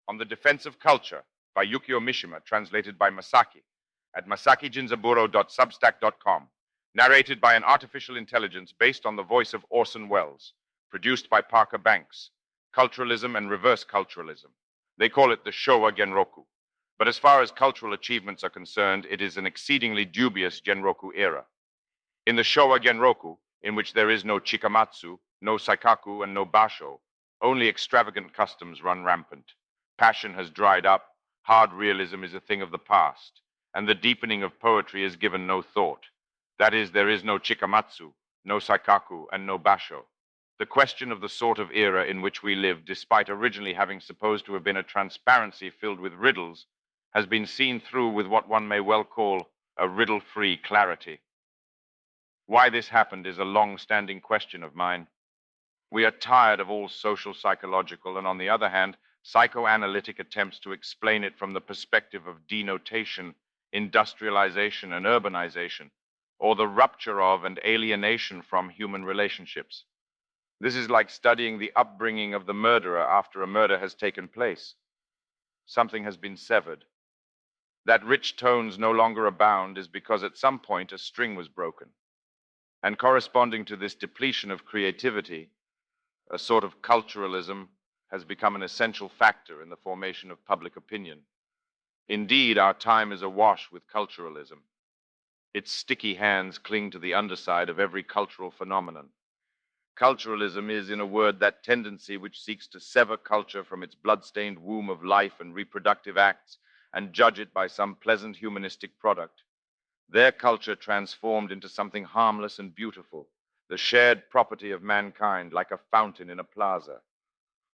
on the Defense of Culture by Yukio Mishima, translated by Masaki, at masakijinzaburo.substack.com, narrated by an artificial intelligence based on the voice of Orson Welles, produced by Parker Banks, Culturalism and Reverse Culturalism. They call it the Showa Genroku. But as far as cultural achievements are concerned, it is an exceedingly dubious Genroku era. In the Showa Genroku, in which there is no chikamatsu, no saikaku, and no basho, only extravagant customs run rampant. Passion has dried up, hard realism is a thing of the past, and the deepening of poetry is given no thought. That is, there is no chikamatsu, no saikaku, and no basho. The question of the sort of era in which we live, despite originally having supposed to have been a transparency filled with riddles, has been seen through with what one may well call a riddle-free clarity. Why this happened is a long-standing question of mine. We are tired of all social, psychological, and on the other hand, psychoanalytic attempts to explain it from the perspective of denotation, industrialization, and urbanization, or the rupture of and alienation from human relationships. This is like studying the upbringing of the murderer after a murder has taken place. Something has been severed. That rich tones no longer abound is because at some point a string was broken. And corresponding to this depletion of creativity, a sort of culturalism has become an essential factor in the formation of public opinion. Indeed, our time is awash with culturalism. Its sticky hands cling to the underside of every cultural phenomenon. Culturalism is, in a word, that tendency which seeks to sever culture from its blood-stained womb of life and reproductive acts and judge it by some pleasant humanistic product. Their culture transformed into something harmless and beautiful, the shared property of mankind, like a fountain in a plaza.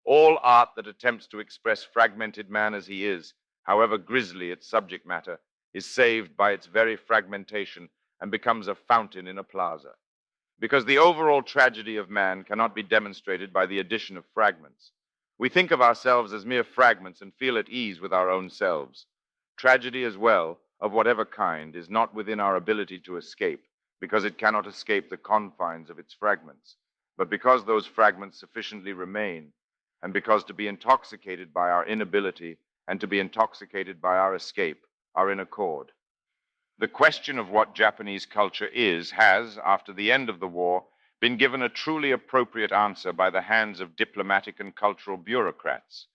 All art that attempts to express fragmented man as he is, however grisly its subject matter, is saved by its very fragmentation and becomes a fountain in a plaza. Because the overall tragedy of man cannot be demonstrated by the addition of fragments. We think of ourselves as mere fragments and feel at ease with our own selves. Tragedy as well, of whatever kind, is not within our ability to escape, because it cannot escape the confines of its fragments, but because those fragments sufficiently remain, and because to be intoxicated by our inability and to be intoxicated by our escape are in accord. The question of what Japanese culture is has, after the end of the war, been given a truly appropriate answer by the hands of diplomatic and cultural bureaucrats.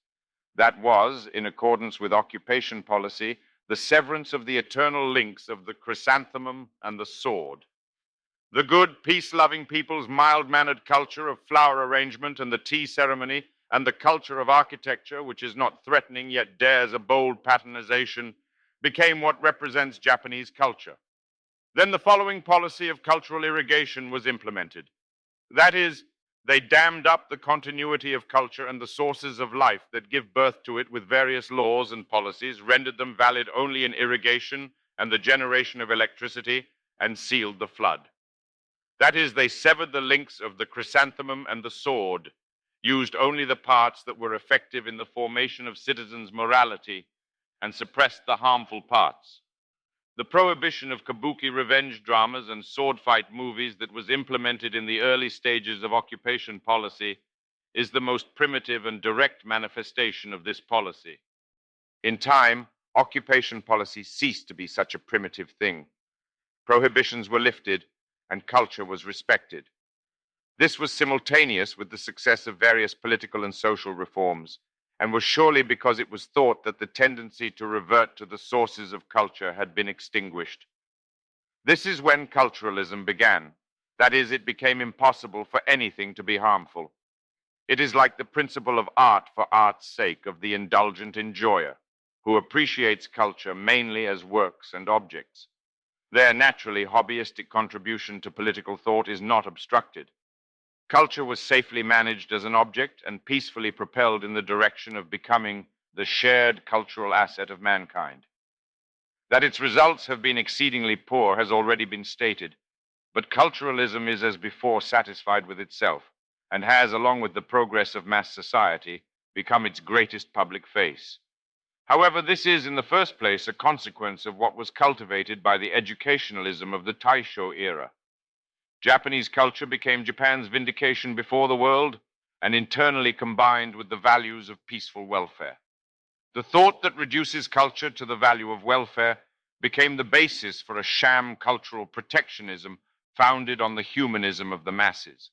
That was, in accordance with occupation policy, the severance of the eternal links of the chrysanthemum and the sword. The good, peace-loving people's mild-mannered culture of flower arrangement and the tea ceremony, and the culture of architecture, which is not threatening yet dares a bold patternization, became what represents Japanese culture. Then the following policy of cultural irrigation was implemented. That is, they dammed up the continuity of culture and the sources of life that give birth to it with various laws and policies, rendered them valid only in irrigation and the generation of electricity, and sealed the flood. That is, they severed the links of the chrysanthemum and the sword, used only the parts that were effective in the formation of citizens' morality, and suppressed the harmful parts. The prohibition of kabuki revenge dramas and sword fight movies that was implemented in the early stages of occupation policy is the most primitive and direct manifestation of this policy. In time, occupation policy ceased to be such a primitive thing. Prohibitions were lifted and culture was respected. This was simultaneous with the success of various political and social reforms, and was surely because it was thought that the tendency to revert to the sources of culture had been extinguished. This is when culturalism began. That is, it became impossible for anything to be harmful. It is like the principle of art for art's sake, of the indulgent enjoyer, who appreciates culture mainly as works and objects. Their naturally hobbyistic contribution to political thought is not obstructed. Culture was safely managed as an object and peacefully propelled in the direction of becoming the shared cultural asset of mankind. That its results have been exceedingly poor has already been stated, but culturalism is as before satisfied with itself, and has, along with the progress of mass society, become its greatest public face. However, this is, in the first place, a consequence of what was cultivated by the educationalism of the Taisho era. Japanese culture became Japan's vindication before the world and internally combined with the values of peaceful welfare. The thought that reduces culture to the value of welfare became the basis for a sham cultural protectionism founded on the humanism of the masses.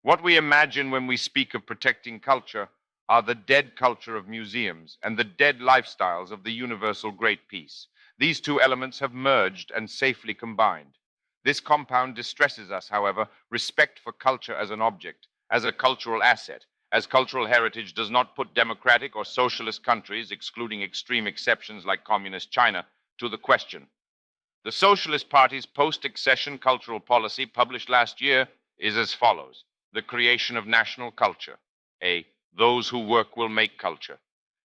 What we imagine when we speak of protecting culture are the dead culture of museums and the dead lifestyles of the universal great peace. These two elements have merged and safely combined. This compound distresses us, however. Respect for culture as an object, as a cultural asset, as cultural heritage does not put democratic or socialist countries, excluding extreme exceptions like communist China, to the question. The Socialist Party's post-accession cultural policy published last year is as follows. The creation of national culture. A. Those who work will make culture.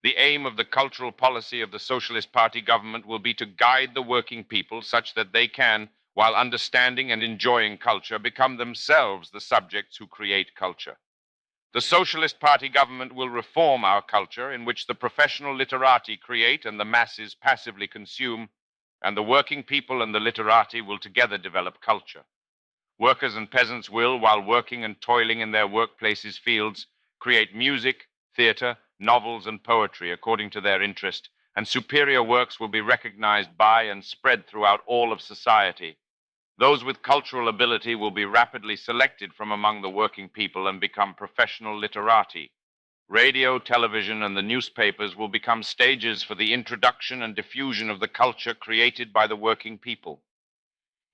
The aim of the cultural policy of the Socialist Party government will be to guide the working people such that they can, while understanding and enjoying culture, become themselves the subjects who create culture. The Socialist Party government will reform our culture in which the professional literati create and the masses passively consume, and the working people and the literati will together develop culture. Workers and peasants will, while working and toiling in their workplaces' fields, create music, theater, novels, and poetry according to their interest, and superior works will be recognized by and spread throughout all of society. Those with cultural ability will be rapidly selected from among the working people and become professional literati. Radio, television, and the newspapers will become stages for the introduction and diffusion of the culture created by the working people.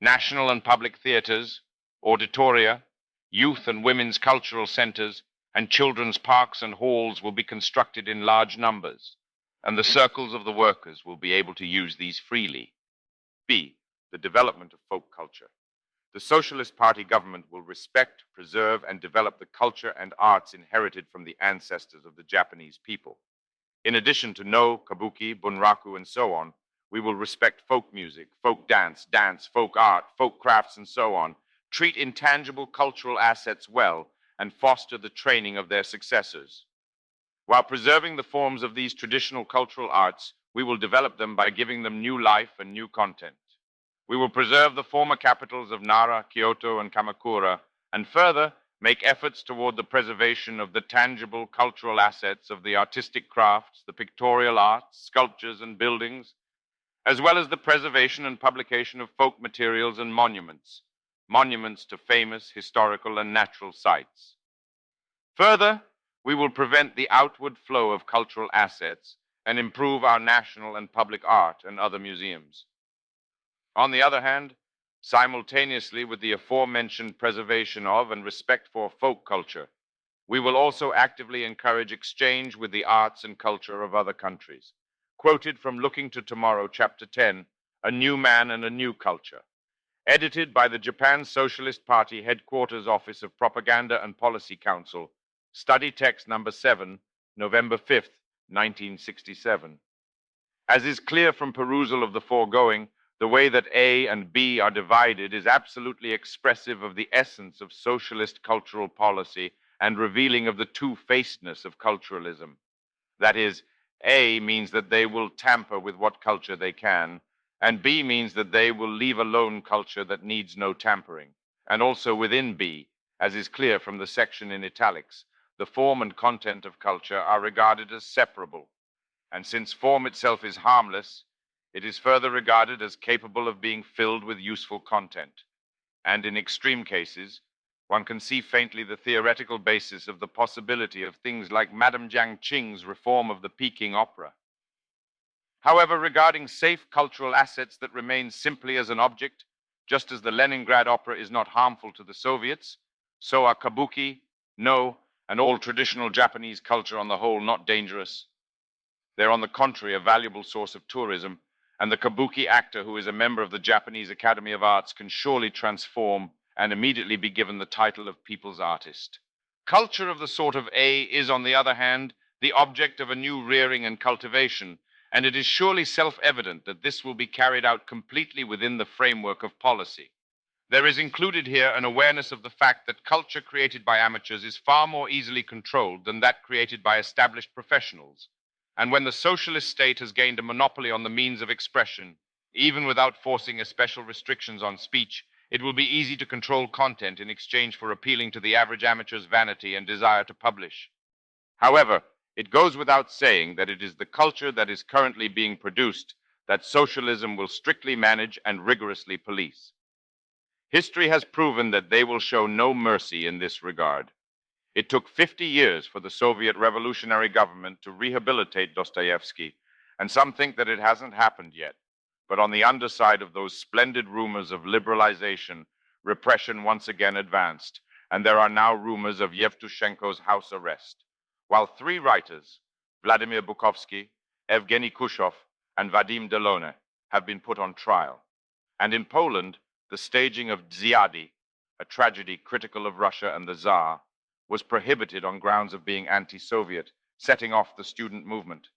National and public theaters, auditoria, youth and women's cultural centers, and children's parks and halls will be constructed in large numbers, and the circles of the workers will be able to use these freely. B. The development of folk culture. The Socialist Party government will respect, preserve, and develop the culture and arts inherited from the ancestors of the Japanese people. In addition to No, Kabuki, Bunraku, and so on, we will respect folk music, folk dance, folk art, folk crafts, and so on, treat intangible cultural assets well, and foster the training of their successors. While preserving the forms of these traditional cultural arts, we will develop them by giving them new life and new content. We will preserve the former capitals of Nara, Kyoto, and Kamakura, and further make efforts toward the preservation of the tangible cultural assets of the artistic crafts, the pictorial arts, sculptures, and buildings, as well as the preservation and publication of folk materials and monuments to famous historical and natural sites. Further, we will prevent the outward flow of cultural assets and improve our national and public art and other museums. On the other hand, simultaneously with the aforementioned preservation of and respect for folk culture, we will also actively encourage exchange with the arts and culture of other countries. Quoted from Looking to Tomorrow, Chapter 10, A New Man and a New Culture. Edited by the Japan Socialist Party Headquarters Office of Propaganda and Policy Council, Study Text Number 7, November 5th, 1967. As is clear from perusal of the foregoing, the way that A and B are divided is absolutely expressive of the essence of socialist cultural policy and revealing of the two-facedness of culturalism. That is, A means that they will tamper with what culture they can, and B means that they will leave alone culture that needs no tampering. And also within B, as is clear from the section in italics, the form and content of culture are regarded as separable. And since form itself is harmless, it is further regarded as capable of being filled with useful content. And in extreme cases, one can see faintly the theoretical basis of the possibility of things like Madame Jiang Qing's reform of the Peking opera. However, regarding safe cultural assets that remain simply as an object, just as the Leningrad opera is not harmful to the Soviets, so are kabuki, no, and all traditional Japanese culture on the whole not dangerous. They're on the contrary a valuable source of tourism, and the kabuki actor who is a member of the Japanese Academy of Arts can surely transform and immediately be given the title of people's artist. Culture of the sort of A is, on the other hand, the object of a new rearing and cultivation, and it is surely self-evident that this will be carried out completely within the framework of policy. There is included here an awareness of the fact that culture created by amateurs is far more easily controlled than that created by established professionals. And when the socialist state has gained a monopoly on the means of expression, even without forcing especial restrictions on speech, it will be easy to control content in exchange for appealing to the average amateur's vanity and desire to publish. However, It goes without saying that it is the culture that is currently being produced that socialism will strictly manage and rigorously police. History has proven that they will show no mercy in this regard. It took 50 years for the Soviet revolutionary government to rehabilitate Dostoevsky, and some think that it hasn't happened yet. But on the underside of those splendid rumors of liberalization, repression once again advanced, and there are now rumors of Yevtushenko's house arrest. While 3 writers, Vladimir Bukovsky, Evgeny Kushov, and Vadim Delone, have been put on trial. And in Poland, the staging of Dziady, a tragedy critical of Russia and the Tsar, was prohibited on grounds of being anti-Soviet, setting off the student movement.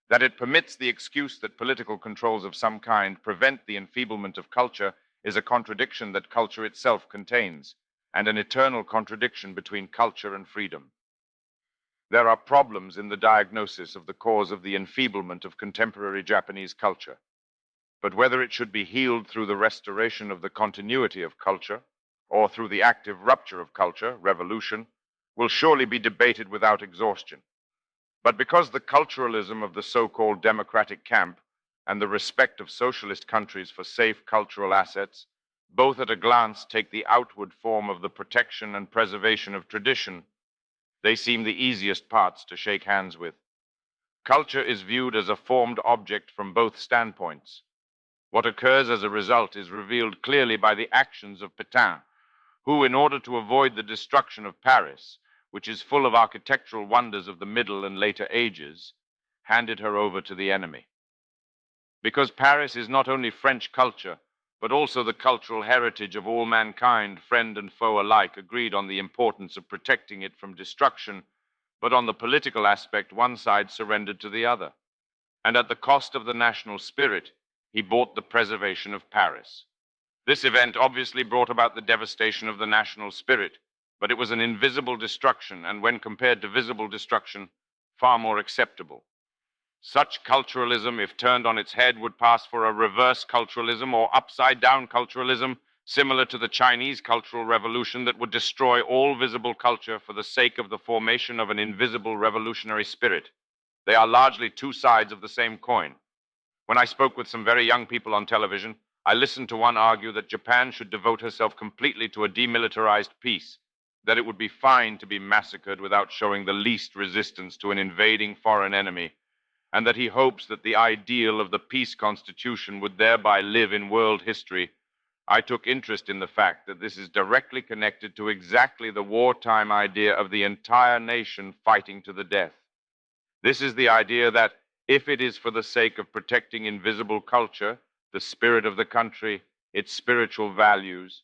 That it permits the excuse that political controls of some kind prevent the enfeeblement of culture is a contradiction that culture itself contains, and an eternal contradiction between culture and freedom. There are problems in the diagnosis of the cause of the enfeeblement of contemporary Japanese culture. But whether it should be healed through the restoration of the continuity of culture, or through the active rupture of culture, revolution, will surely be debated without exhaustion. But because the culturalism of the so-called democratic camp and the respect of socialist countries for safe cultural assets, both at a glance take the outward form of the protection and preservation of tradition, they seem the easiest parts to shake hands with. Culture is viewed as a formed object from both standpoints. What occurs as a result is revealed clearly by the actions of Pétain, who, in order to avoid the destruction of Paris, which is full of architectural wonders of the Middle and later ages, handed her over to the enemy. Because Paris is not only French culture, but also the cultural heritage of all mankind, friend and foe alike, agreed on the importance of protecting it from destruction, but on the political aspect, one side surrendered to the other. And at the cost of the national spirit, he bought the preservation of Paris. This event obviously brought about the devastation of the national spirit, but it was an invisible destruction, and when compared to visible destruction, far more acceptable. Such culturalism, if turned on its head, would pass for a reverse culturalism or upside-down culturalism, similar to the Chinese Cultural Revolution that would destroy all visible culture for the sake of the formation of an invisible revolutionary spirit. They are largely 2 sides of the same coin. When I spoke with some very young people on television, I listened to one argue that Japan should devote herself completely to a demilitarized peace, that it would be fine to be massacred without showing the least resistance to an invading foreign enemy, and that he hopes that the ideal of the peace constitution would thereby live in world history. I took interest in the fact that this is directly connected to exactly the wartime idea of the entire nation fighting to the death. This is the idea that, if it is for the sake of protecting invisible culture, the spirit of the country, its spiritual values,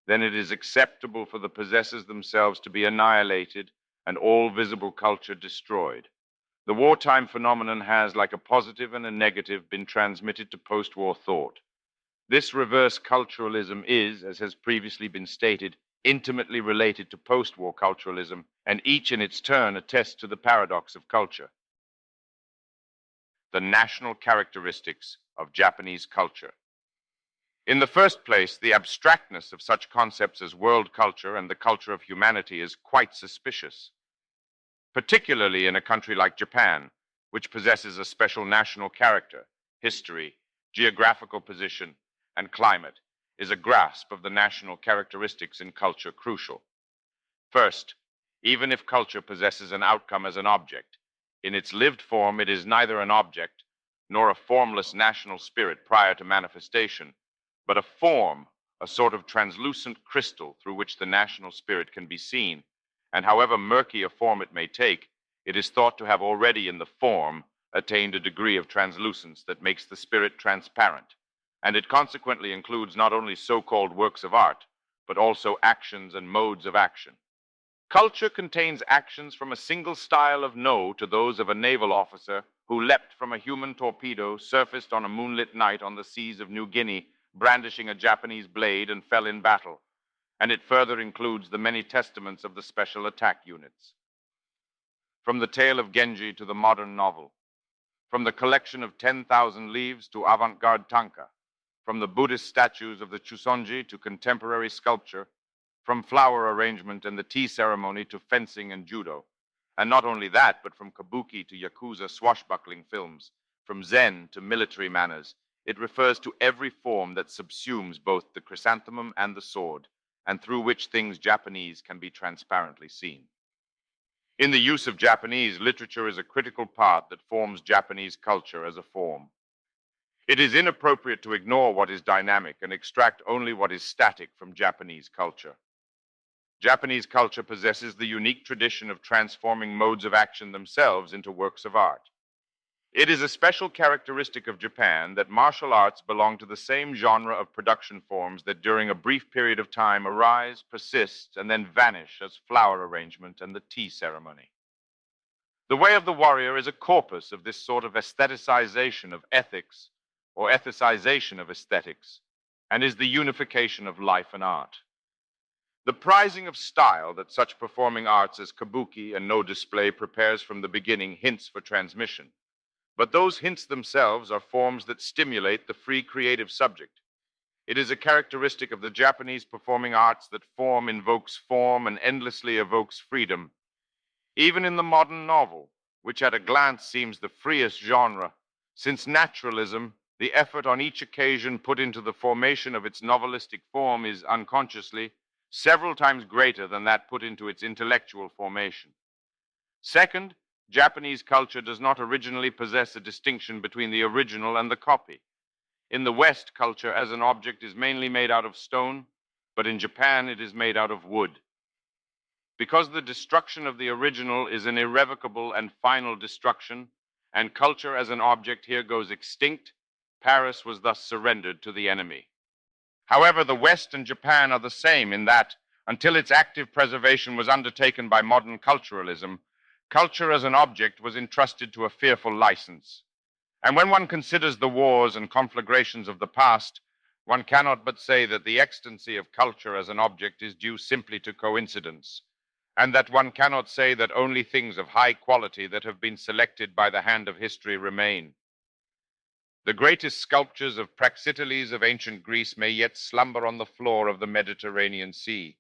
then it is acceptable for the possessors themselves to be annihilated and all visible culture destroyed. The wartime phenomenon has, like a positive and a negative, been transmitted to post-war thought. This reverse culturalism is, as has previously been stated, intimately related to post-war culturalism, and each in its turn attests to the paradox of culture. The national characteristics of Japanese culture. In the first place, the abstractness of such concepts as world culture and the culture of humanity is quite suspicious. Particularly in a country like Japan, which possesses a special national character, history, geographical position, and climate, is a grasp of the national characteristics in culture crucial. First, even if culture possesses an outcome as an object, in its lived form it is neither an object nor a formless national spirit prior to manifestation, but a form, a sort of translucent crystal through which the national spirit can be seen. And however murky a form it may take, it is thought to have already in the form attained a degree of translucence that makes the spirit transparent, and it consequently includes not only so-called works of art, but also actions and modes of action. Culture contains actions from a single style of no to those of a naval officer who leapt from a human torpedo, surfaced on a moonlit night on the seas of New Guinea, brandishing a Japanese blade, and fell in battle. And it further includes the many testaments of the special attack units. From the tale of Genji to the modern novel, from the collection of 10,000 leaves to avant-garde tanka, from the Buddhist statues of the Chusonji to contemporary sculpture, from flower arrangement and the tea ceremony to fencing and judo, And not only that, but from kabuki to yakuza swashbuckling films, from zen to military manners, it refers to every form that subsumes both the chrysanthemum and the sword, and through which things Japanese can be transparently seen. In the use of Japanese, literature is a critical part that forms Japanese culture as a form. It is inappropriate to ignore what is dynamic and extract only what is static from Japanese culture. Japanese culture possesses the unique tradition of transforming modes of action themselves into works of art. It is a special characteristic of Japan that martial arts belong to the same genre of production forms that during a brief period of time arise, persist, and then vanish as flower arrangement and the tea ceremony. The way of the warrior is a corpus of this sort of aestheticization of ethics or ethicization of aesthetics, and is the unification of life and art. The prizing of style that such performing arts as kabuki and no display prepares from the beginning hints for transmission. But those hints themselves are forms that stimulate the free creative subject. It is a characteristic of the Japanese performing arts that form invokes form and endlessly evokes freedom. Even in the modern novel, which at a glance seems the freest genre, since naturalism, the effort on each occasion put into the formation of its novelistic form is unconsciously several times greater than that put into its intellectual formation. Second, Japanese culture does not originally possess a distinction between the original and the copy. In the West, culture as an object is mainly made out of stone, but in Japan it is made out of wood. Because the destruction of the original is an irrevocable and final destruction, and culture as an object here goes extinct, Paris was thus surrendered to the enemy. However, the West and Japan are the same in that, until its active preservation was undertaken by modern culturalism, culture as an object was entrusted to a fearful license. And when one considers the wars and conflagrations of the past, one cannot but say that the ecstasy of culture as an object is due simply to coincidence, and that one cannot say that only things of high quality that have been selected by the hand of history remain. The greatest sculptures of Praxiteles of ancient Greece may yet slumber on the floor of the Mediterranean Sea.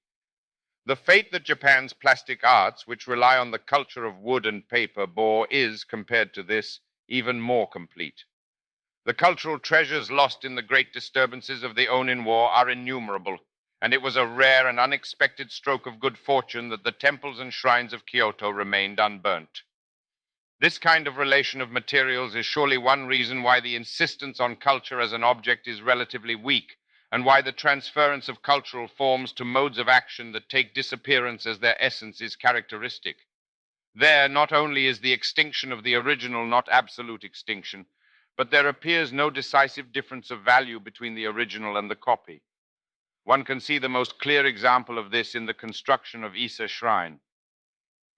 The fate that Japan's plastic arts, which rely on the culture of wood and paper, bore is, compared to this, even more complete. The cultural treasures lost in the great disturbances of the Onin War are innumerable, and it was a rare and unexpected stroke of good fortune that the temples and shrines of Kyoto remained unburnt. This kind of relation of materials is surely one reason why the insistence on culture as an object is relatively weak, and why the transference of cultural forms to modes of action that take disappearance as their essence is characteristic. There not only is the extinction of the original not absolute extinction, but there appears no decisive difference of value between the original and the copy. One can see the most clear example of this in the construction of Ise Shrine.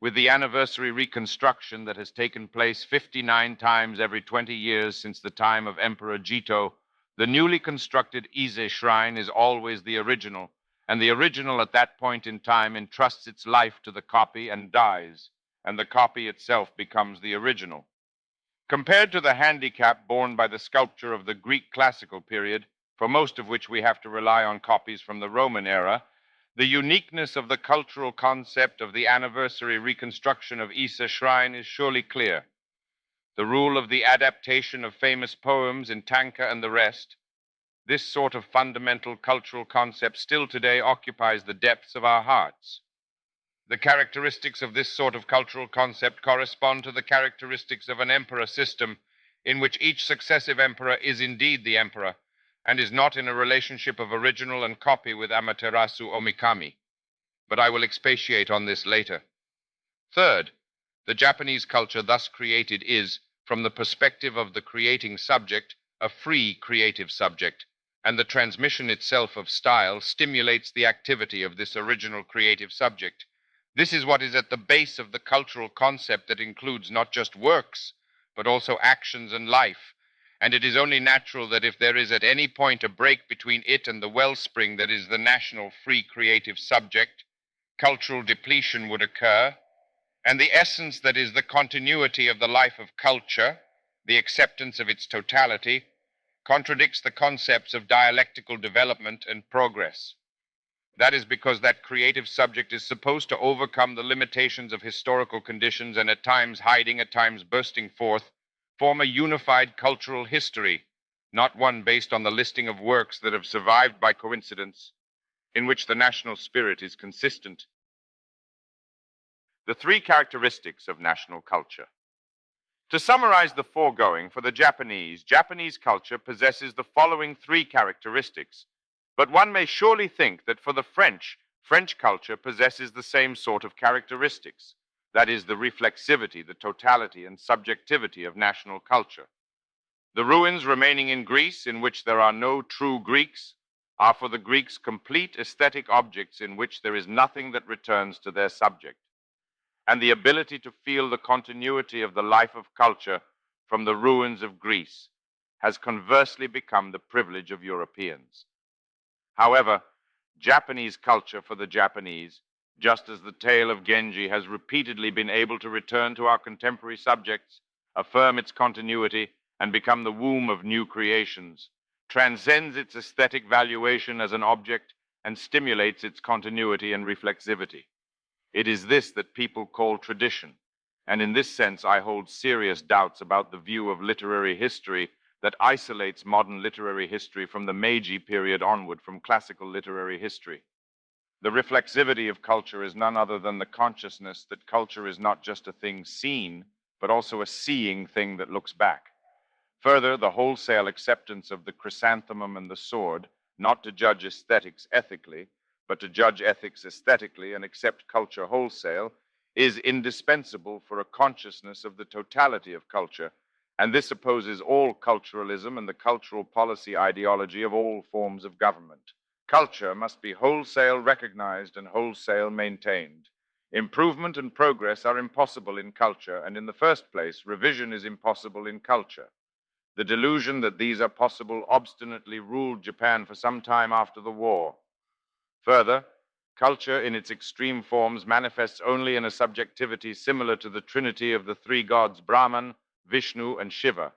With the anniversary reconstruction that has taken place 59 times every 20 years since the time of Emperor Jito, the newly constructed Ise Shrine is always the original, and the original at that point in time entrusts its life to the copy and dies, and the copy itself becomes the original. Compared to the handicap borne by the sculpture of the Greek classical period, for most of which we have to rely on copies from the Roman era, the uniqueness of the cultural concept of the anniversary reconstruction of Ise Shrine is surely clear. The rule of the adaptation of famous poems in tanka and the rest, this sort of fundamental cultural concept still today occupies the depths of our hearts. The characteristics of this sort of cultural concept correspond to the characteristics of an emperor system in which each successive emperor is indeed the emperor, and is not in a relationship of original and copy with Amaterasu or Mikami. But I will expatiate on this later. Third, the Japanese culture thus created is, from the perspective of the creating subject, a free creative subject, and the transmission itself of style stimulates the activity of this original creative subject. This is what is at the base of the cultural concept that includes not just works, but also actions and life. And it is only natural that if there is at any point a break between it and the wellspring that is the national free creative subject, cultural depletion would occur, and the essence that is the continuity of the life of culture, the acceptance of its totality, contradicts the concepts of dialectical development and progress. That is because that creative subject is supposed to overcome the limitations of historical conditions and at times hiding, at times bursting forth, form a unified cultural history, not one based on the listing of works that have survived by coincidence, in which the national spirit is consistent. The three characteristics of national culture. To summarize the foregoing, for the Japanese culture possesses the following three characteristics. But one may surely think that for the French culture possesses the same sort of characteristics. That is, the reflexivity, the totality, and subjectivity of national culture. The ruins remaining in Greece, in which there are no true Greeks, are for the Greeks complete aesthetic objects in which there is nothing that returns to their subject. And the ability to feel the continuity of the life of culture from the ruins of Greece has conversely become the privilege of Europeans. However, Japanese culture for the Japanese, just as the tale of Genji has repeatedly been able to return to our contemporary subjects, affirm its continuity, and become the womb of new creations, transcends its aesthetic valuation as an object and stimulates its continuity and reflexivity. It is this that people call tradition, and in this sense I hold serious doubts about the view of literary history that isolates modern literary history from the Meiji period onward from classical literary history. The reflexivity of culture is none other than the consciousness that culture is not just a thing seen, but also a seeing thing that looks back. Further, the wholesale acceptance of the chrysanthemum and the sword, not to judge aesthetics ethically, but to judge ethics aesthetically and accept culture wholesale, is indispensable for a consciousness of the totality of culture, and this opposes all culturalism and the cultural policy ideology of all forms of government. Culture must be wholesale recognized and wholesale maintained. Improvement and progress are impossible in culture, and in the first place, revision is impossible in culture. The delusion that these are possible obstinately ruled Japan for some time after the war. Further, culture in its extreme forms manifests only in a subjectivity similar to the trinity of the three gods Brahman, Vishnu, and Shiva,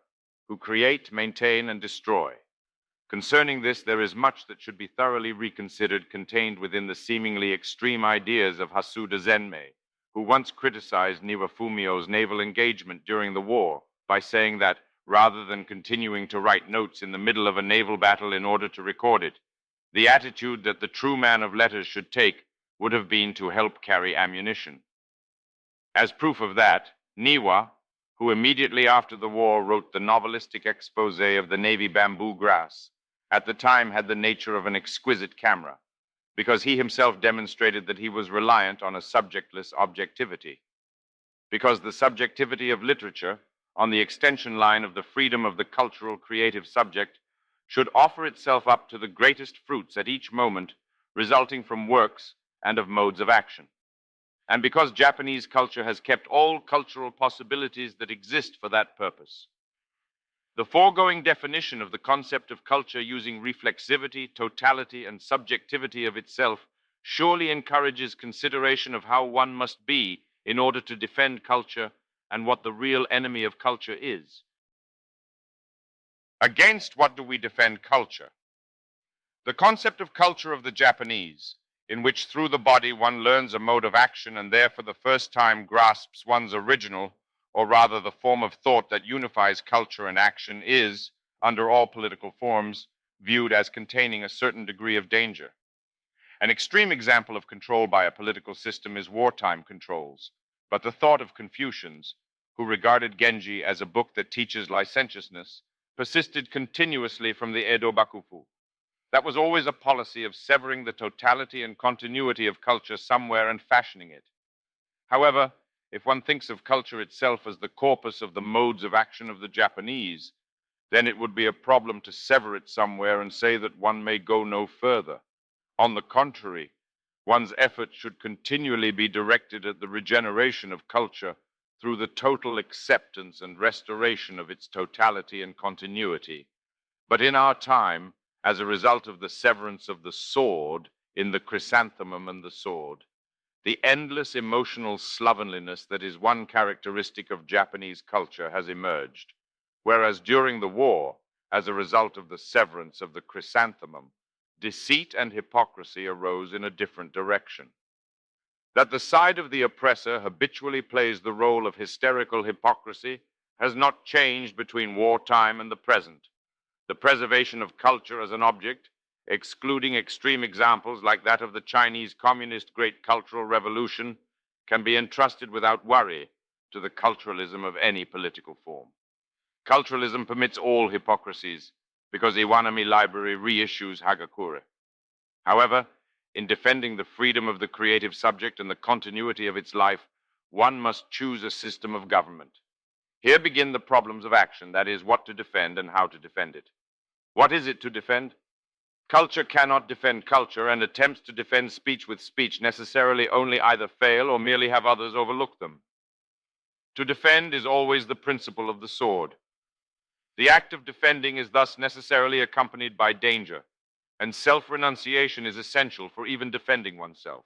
who create, maintain, and destroy. Concerning this, there is much that should be thoroughly reconsidered contained within the seemingly extreme ideas of Hasuda Zenmei, who once criticized Niwafumio's naval engagement during the war by saying that, rather than continuing to write notes in the middle of a naval battle in order to record it, the attitude that the true man of letters should take would have been to help carry ammunition. As proof of that, Niwa, who immediately after the war wrote the novelistic expose of the Navy bamboo grass, at the time had the nature of an exquisite camera, because he himself demonstrated that he was reliant on a subjectless objectivity. Because the subjectivity of literature, on the extension line of the freedom of the cultural creative subject, should offer itself up to the greatest fruits at each moment, resulting from works and of modes of action. And because Japanese culture has kept all cultural possibilities that exist for that purpose. The foregoing definition of the concept of culture using reflexivity, totality, and subjectivity of itself surely encourages consideration of how one must be in order to defend culture and what the real enemy of culture is. Against what do we defend culture? The concept of culture of the Japanese, in which through the body one learns a mode of action and there for the first time grasps one's original, or rather the form of thought that unifies culture and action, is, under all political forms, viewed as containing a certain degree of danger. An extreme example of control by a political system is wartime controls, but the thought of Confucians, who regarded Genji as a book that teaches licentiousness, persisted continuously from the Edo Bakufu. That was always a policy of severing the totality and continuity of culture somewhere and fashioning it. However, if one thinks of culture itself as the corpus of the modes of action of the Japanese, then it would be a problem to sever it somewhere and say that one may go no further. On the contrary, one's efforts should continually be directed at the regeneration of culture through the total acceptance and restoration of its totality and continuity. But in our time, as a result of the severance of the sword in the chrysanthemum and the sword, the endless emotional slovenliness that is one characteristic of Japanese culture has emerged, whereas during the war, as a result of the severance of the chrysanthemum, deceit and hypocrisy arose in a different direction. That the side of the oppressor habitually plays the role of hysterical hypocrisy has not changed between wartime and the present. The preservation of culture as an object, excluding extreme examples like that of the Chinese Communist Great Cultural Revolution, can be entrusted without worry to the culturalism of any political form. Culturalism permits all hypocrisies because Iwanami Library reissues Hagakure. However, in defending the freedom of the creative subject and the continuity of its life, one must choose a system of government. Here begin the problems of action, that is, what to defend and how to defend it. What is it to defend? Culture cannot defend culture, and attempts to defend speech with speech necessarily only either fail or merely have others overlook them. To defend is always the principle of the sword. The act of defending is thus necessarily accompanied by danger, and self-renunciation is essential for even defending oneself.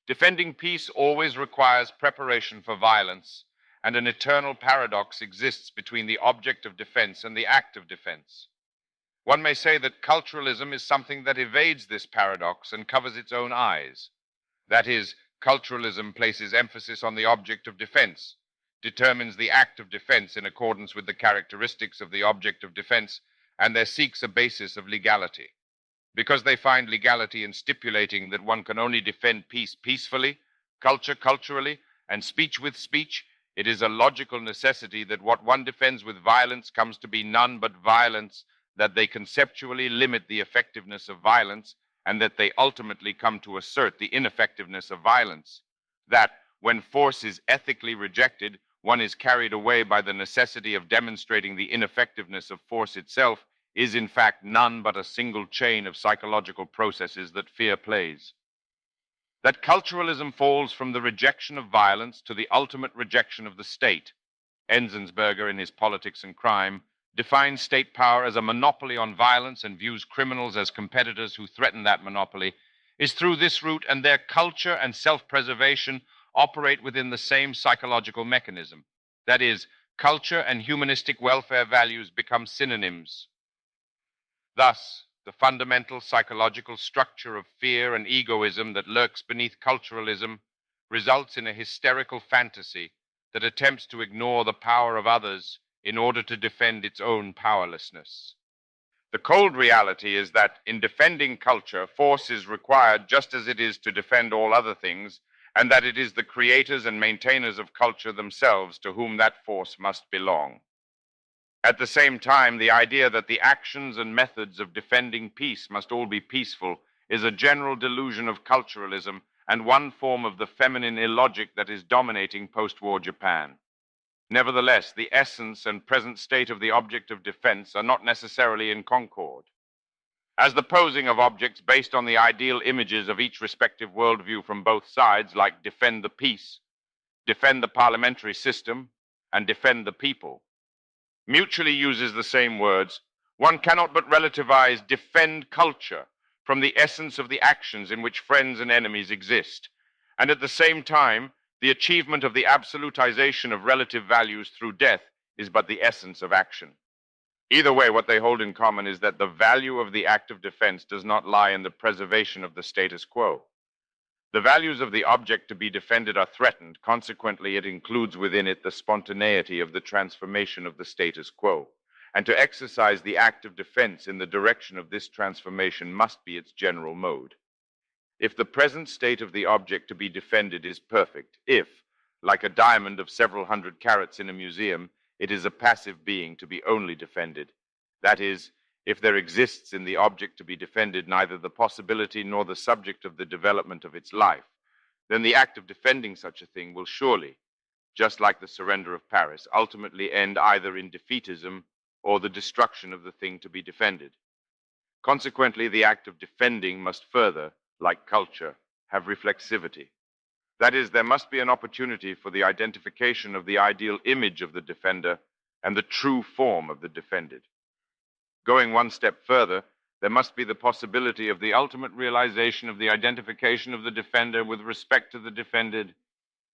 Defending peace always requires preparation for violence, and an eternal paradox exists between the object of defense and the act of defense. One may say that culturalism is something that evades this paradox and covers its own eyes. That is, culturalism places emphasis on the object of defense, determines the act of defense in accordance with the characteristics of the object of defense, and there seeks a basis of legality. Because they find legality in stipulating that one can only defend peace peacefully, culture culturally, and speech with speech, it is a logical necessity that what one defends with violence comes to be none but violence, that they conceptually limit the effectiveness of violence, and that they ultimately come to assert the ineffectiveness of violence. That, when force is ethically rejected, one is carried away by the necessity of demonstrating the ineffectiveness of force itself, is in fact none but a single chain of psychological processes that fear plays. That culturalism falls from the rejection of violence to the ultimate rejection of the state. Enzensberger, in his Politics and Crime, defines state power as a monopoly on violence and views criminals as competitors who threaten that monopoly, is through this route, and their culture and self-preservation operate within the same psychological mechanism. That is, culture and humanistic welfare values become synonyms. Thus, the fundamental psychological structure of fear and egoism that lurks beneath culturalism results in a hysterical fantasy that attempts to ignore the power of others in order to defend its own powerlessness. The cold reality is that in defending culture, force is required just as it is to defend all other things, and that it is the creators and maintainers of culture themselves to whom that force must belong. At the same time, the idea that the actions and methods of defending peace must all be peaceful is a general delusion of culturalism and one form of the feminine illogic that is dominating post-war Japan. Nevertheless, the essence and present state of the object of defense are not necessarily in concord. As the posing of objects based on the ideal images of each respective worldview from both sides, like defend the peace, defend the parliamentary system, and defend the people, mutually uses the same words, one cannot but relativize defend culture from the essence of the actions in which friends and enemies exist, and at the same time, the achievement of the absolutization of relative values through death is but the essence of action. Either way, what they hold in common is that the value of the act of defense does not lie in the preservation of the status quo. The values of the object to be defended are threatened. Consequently, it includes within it the spontaneity of the transformation of the status quo. And to exercise the act of defense in the direction of this transformation must be its general mode. If the present state of the object to be defended is perfect, if, like a diamond of several hundred carats in a museum, it is a passive being to be only defended, that is, if there exists in the object to be defended neither the possibility nor the subject of the development of its life, then the act of defending such a thing will surely, just like the surrender of Paris, ultimately end either in defeatism or the destruction of the thing to be defended. Consequently, the act of defending must further, like culture, have reflexivity. That is, there must be an opportunity for the identification of the ideal image of the defender and the true form of the defended. Going one step further, there must be the possibility of the ultimate realization of the identification of the defender with respect to the defended.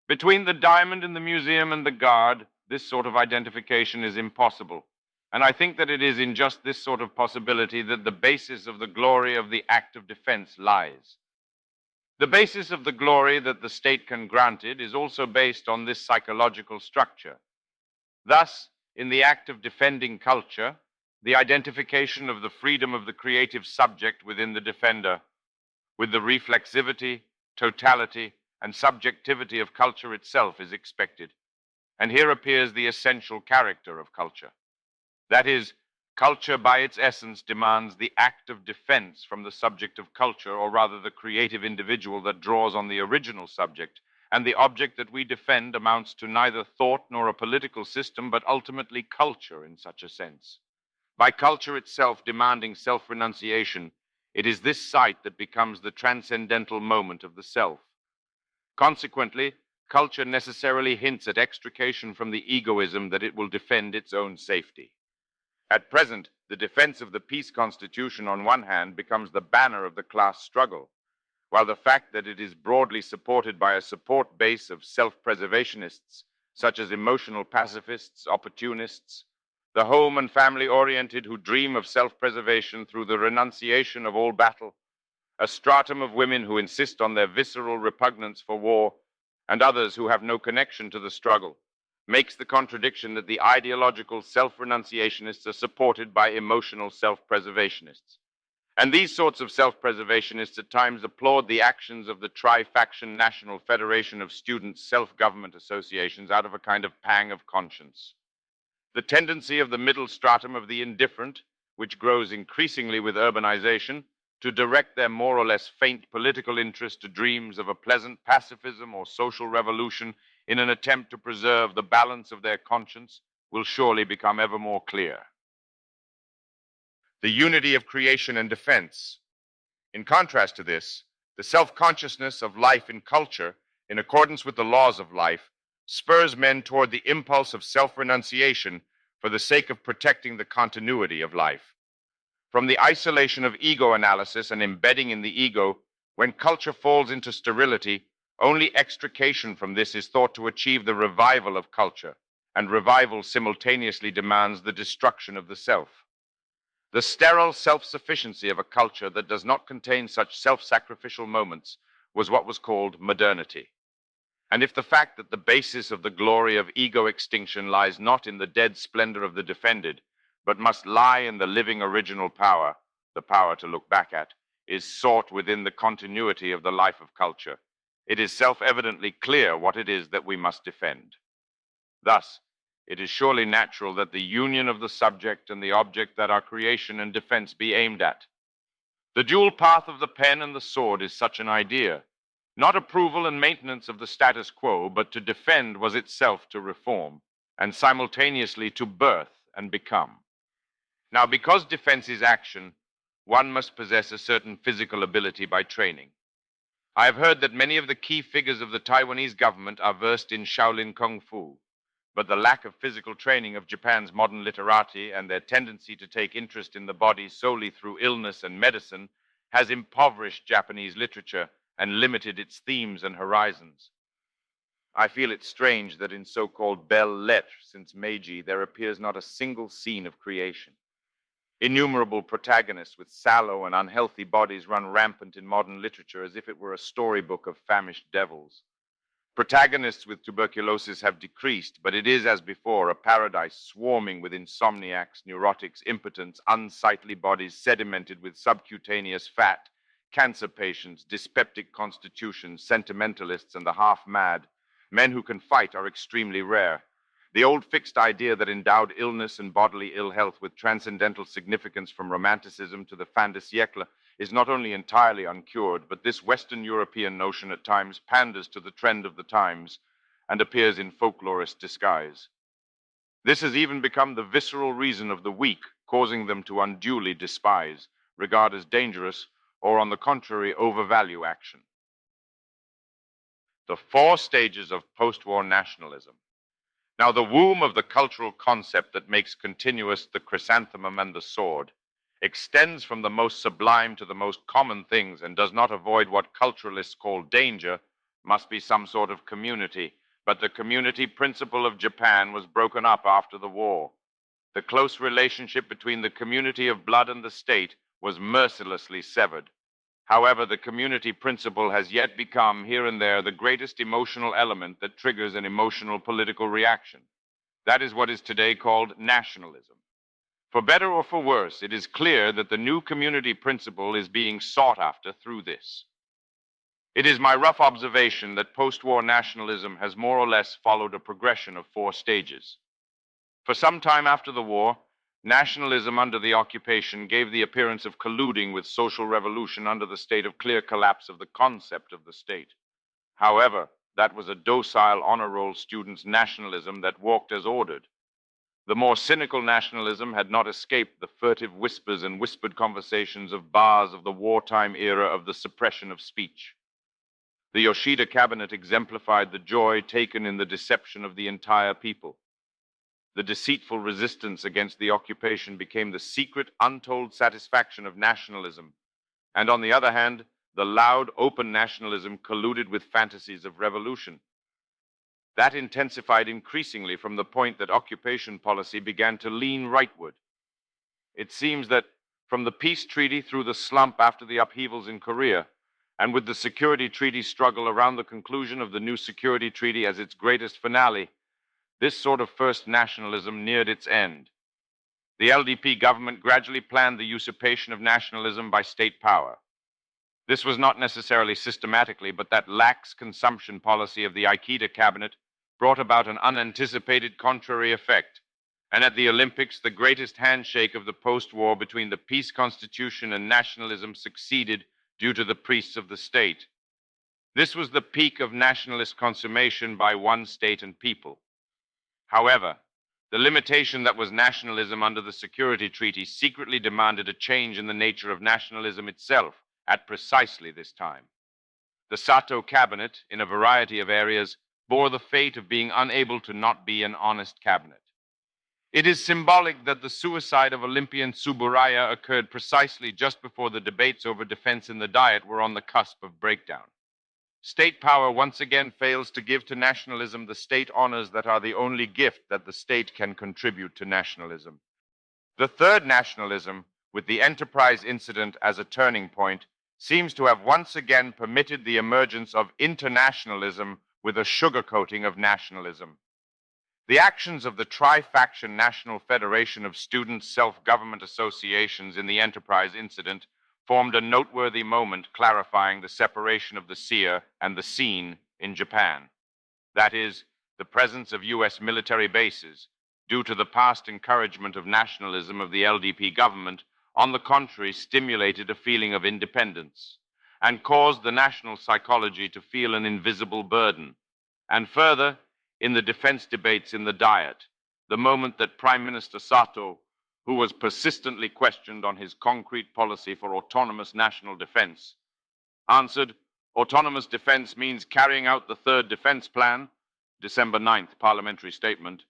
Between the diamond in the museum and the guard, this sort of identification is impossible. And I think that it is in just this sort of possibility that the basis of the glory of the act of defense lies. The basis of the glory that the state can grant it is also based on this psychological structure. Thus, in the act of defending culture, the identification of the freedom of the creative subject within the defender with the reflexivity, totality, and subjectivity of culture itself is expected. And here appears the essential character of culture. That is, culture by its essence demands the act of defense from the subject of culture, or rather the creative individual that draws on the original subject, and the object that we defend amounts to neither thought nor a political system, but ultimately culture in such a sense. By culture itself demanding self-renunciation, it is this sight that becomes the transcendental moment of the self. Consequently, culture necessarily hints at extrication from the egoism that it will defend its own safety. At present, the defense of the peace constitution on one hand becomes the banner of the class struggle, while the fact that it is broadly supported by a support base of self-preservationists, such as emotional pacifists, opportunists, the home and family-oriented who dream of self-preservation through the renunciation of all battle, a stratum of women who insist on their visceral repugnance for war, and others who have no connection to the struggle, makes the contradiction that the ideological self-renunciationists are supported by emotional self-preservationists. And these sorts of self-preservationists at times applaud the actions of the tri-faction National Federation of Students' Self-Government Associations out of a kind of pang of conscience. The tendency of the middle stratum of the indifferent, which grows increasingly with urbanization, to direct their more or less faint political interest to dreams of a pleasant pacifism or social revolution in an attempt to preserve the balance of their conscience, will surely become ever more clear. The unity of creation and defense. In contrast to this, the self-consciousness of life in culture, in accordance with the laws of life, spurs men toward the impulse of self-renunciation for the sake of protecting the continuity of life. From the isolation of ego analysis and embedding in the ego, when culture falls into sterility, only extrication from this is thought to achieve the revival of culture, and revival simultaneously demands the destruction of the self. The sterile self-sufficiency of a culture that does not contain such self-sacrificial moments was what was called modernity. And if the fact that the basis of the glory of ego extinction lies not in the dead splendor of the defended, but must lie in the living original power, the power to look back at, is sought within the continuity of the life of culture, it is self-evidently clear what it is that we must defend. Thus, it is surely natural that the union of the subject and the object that our creation and defense be aimed at. The dual path of the pen and the sword is such an idea. Not approval and maintenance of the status quo, but to defend was itself to reform, and simultaneously to birth and become. Now, because defense is action, one must possess a certain physical ability by training. I have heard that many of the key figures of the Taiwanese government are versed in Shaolin Kung Fu, but the lack of physical training of Japan's modern literati and their tendency to take interest in the body solely through illness and medicine has impoverished Japanese literature and limited its themes and horizons. I feel it strange that in so-called belles lettres since Meiji there appears not a single scene of creation. Innumerable protagonists with sallow and unhealthy bodies run rampant in modern literature as if it were a storybook of famished devils. Protagonists with tuberculosis have decreased, but it is, as before, a paradise swarming with insomniacs, neurotics, impotents, unsightly bodies sedimented with subcutaneous fat, cancer patients, dyspeptic constitutions, sentimentalists, and the half-mad. Men who can fight are extremely rare. The old fixed idea that endowed illness and bodily ill health with transcendental significance from Romanticism to the fin de siècle is not only entirely uncured, but this Western European notion at times panders to the trend of the times and appears in folklorist disguise. This has even become the visceral reason of the weak, causing them to unduly despise, regard as dangerous, or on the contrary, overvalue action. The 4 stages of post-war nationalism. Now, the womb of the cultural concept that makes continuous the chrysanthemum and the sword extends from the most sublime to the most common things and does not avoid what culturalists call danger, must be some sort of community. But the community principle of Japan was broken up after the war. The close relationship between the community of blood and the state was mercilessly severed. However, the community principle has yet become, here and there, the greatest emotional element that triggers an emotional political reaction. That is what is today called nationalism. For better or for worse, it is clear that the new community principle is being sought after through this. It is my rough observation that post-war nationalism has more or less followed a progression of 4 stages. For some time after the war, nationalism under the occupation gave the appearance of colluding with social revolution under the state of clear collapse of the concept of the state. However, that was a docile honor roll student's nationalism that walked as ordered. The more cynical nationalism had not escaped the furtive whispers and whispered conversations of bars of the wartime era of the suppression of speech. The Yoshida cabinet exemplified the joy taken in the deception of the entire people. The deceitful resistance against the occupation became the secret, untold satisfaction of nationalism, and on the other hand, the loud, open nationalism colluded with fantasies of revolution. That intensified increasingly from the point that occupation policy began to lean rightward. It seems that from the peace treaty through the slump after the upheavals in Korea, and with the security treaty struggle around the conclusion of the new security treaty as its greatest finale, this sort of first nationalism neared its end. The LDP government gradually planned the usurpation of nationalism by state power. This was not necessarily systematically, but that lax consumption policy of the Ikeda cabinet brought about an unanticipated contrary effect. And at the Olympics, the greatest handshake of the post-war between the peace constitution and nationalism succeeded due to the priests of the state. This was the peak of nationalist consummation by one state and people. However, the limitation that was nationalism under the security treaty secretly demanded a change in the nature of nationalism itself at precisely this time. The Sato cabinet, in a variety of areas, bore the fate of being unable to not be an honest cabinet. It is symbolic that the suicide of Olympian Tsuburaya occurred precisely just before the debates over defense in the Diet were on the cusp of breakdown. State power once again fails to give to nationalism the state honors that are the only gift that the state can contribute to nationalism. The third nationalism, with the Enterprise incident as a turning point, seems to have once again permitted the emergence of internationalism with a sugarcoating of nationalism. The actions of the tri-faction National Federation of Student Self-Government Associations in the Enterprise incident formed a noteworthy moment clarifying the separation of the seer and the seen in Japan. That is, the presence of U.S. military bases, due to the past encouragement of nationalism of the LDP government, on the contrary, stimulated a feeling of independence and caused the national psychology to feel an invisible burden. And further, in the defense debates in the Diet, the moment that Prime Minister Sato, who was persistently questioned on his concrete policy for autonomous national defense, answered, "Autonomous defense means carrying out the third defense plan," December 9th parliamentary statement,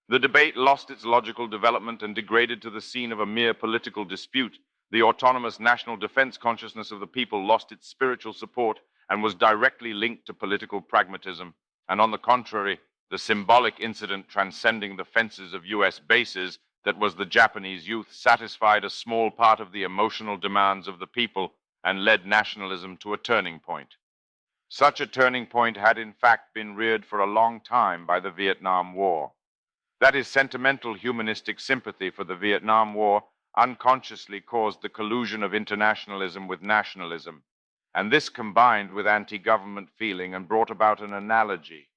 the debate lost its logical development and degraded to the scene of a mere political dispute. The autonomous national defense consciousness of the people lost its spiritual support and was directly linked to political pragmatism. And on the contrary, the symbolic incident transcending the fences of U.S. bases that was the Japanese youth satisfied a small part of the emotional demands of the people and led nationalism to a turning point. Such a turning point had in fact been reared for a long time by the Vietnam War. That is, sentimental humanistic sympathy for the Vietnam War unconsciously caused the collusion of internationalism with nationalism, and this combined with anti-government feeling and brought about an analogy.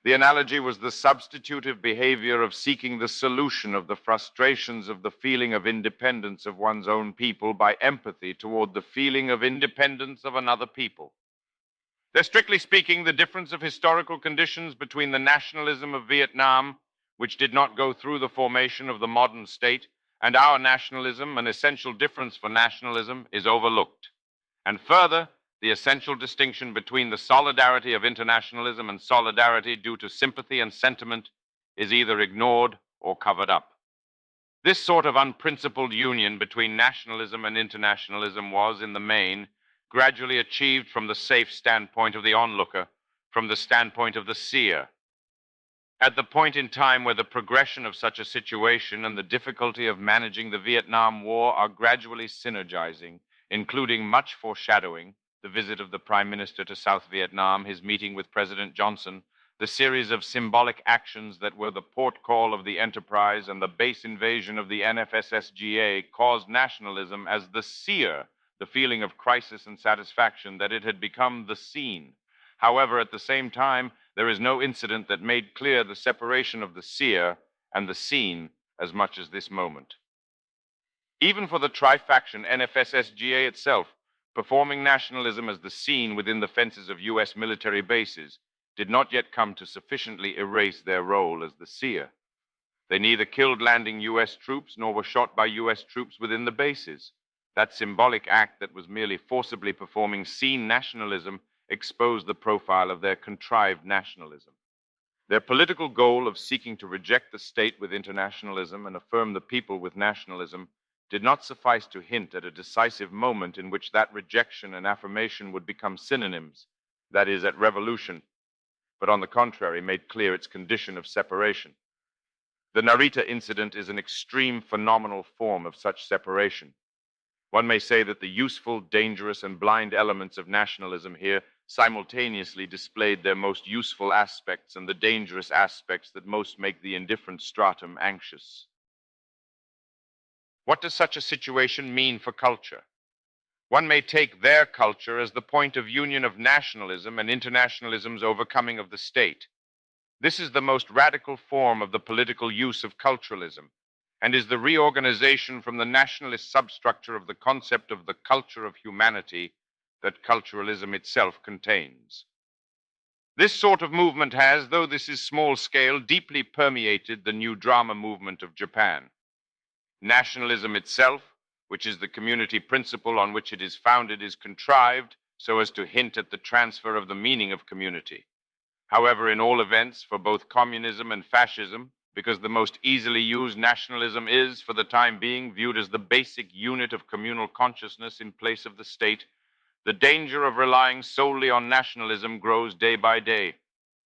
The analogy was the substitutive behavior of seeking the solution of the frustrations of the feeling of independence of one's own people by empathy toward the feeling of independence of another people. There's, strictly speaking, the difference of historical conditions between the nationalism of Vietnam, which did not go through the formation of the modern state, and our nationalism. An essential difference for nationalism is overlooked. And further, the essential distinction between the solidarity of internationalism and solidarity due to sympathy and sentiment is either ignored or covered up. This sort of unprincipled union between nationalism and internationalism was, in the main, gradually achieved from the safe standpoint of the onlooker, from the standpoint of the seer. At the point in time where the progression of such a situation and the difficulty of managing the Vietnam War are gradually synergizing, including much foreshadowing, the visit of the Prime Minister to South Vietnam, his meeting with President Johnson, the series of symbolic actions that were the port call of the enterprise, and the base invasion of the NFSSGA caused nationalism as the seer, the feeling of crisis and satisfaction that it had become the scene. However, at the same time, there is no incident that made clear the separation of the seer and the scene as much as this moment. Even for the tri-faction NFSSGA itself, performing nationalism as the scene within the fences of U.S. military bases did not yet come to sufficiently erase their role as the seer. They neither killed landing U.S. troops nor were shot by U.S. troops within the bases. That symbolic act that was merely forcibly performing scene nationalism exposed the profile of their contrived nationalism. Their political goal of seeking to reject the state with internationalism and affirm the people with nationalism did not suffice to hint at a decisive moment in which that rejection and affirmation would become synonyms, that is, at revolution, but on the contrary made clear its condition of separation. The Narita incident is an extreme phenomenal form of such separation. One may say that the useful, dangerous, and blind elements of nationalism here simultaneously displayed their most useful aspects and the dangerous aspects that most make the indifferent stratum anxious. What does such a situation mean for culture? One may take their culture as the point of union of nationalism and internationalism's overcoming of the state. This is the most radical form of the political use of culturalism, and is the reorganization from the nationalist substructure of the concept of the culture of humanity that culturalism itself contains. This sort of movement has, though this is small scale, deeply permeated the new drama movement of Japan. Nationalism itself, which is the community principle on which it is founded, is contrived so as to hint at the transfer of the meaning of community. However, in all events, for both communism and fascism, because the most easily used nationalism is, for the time being, viewed as the basic unit of communal consciousness in place of the state, the danger of relying solely on nationalism grows day by day.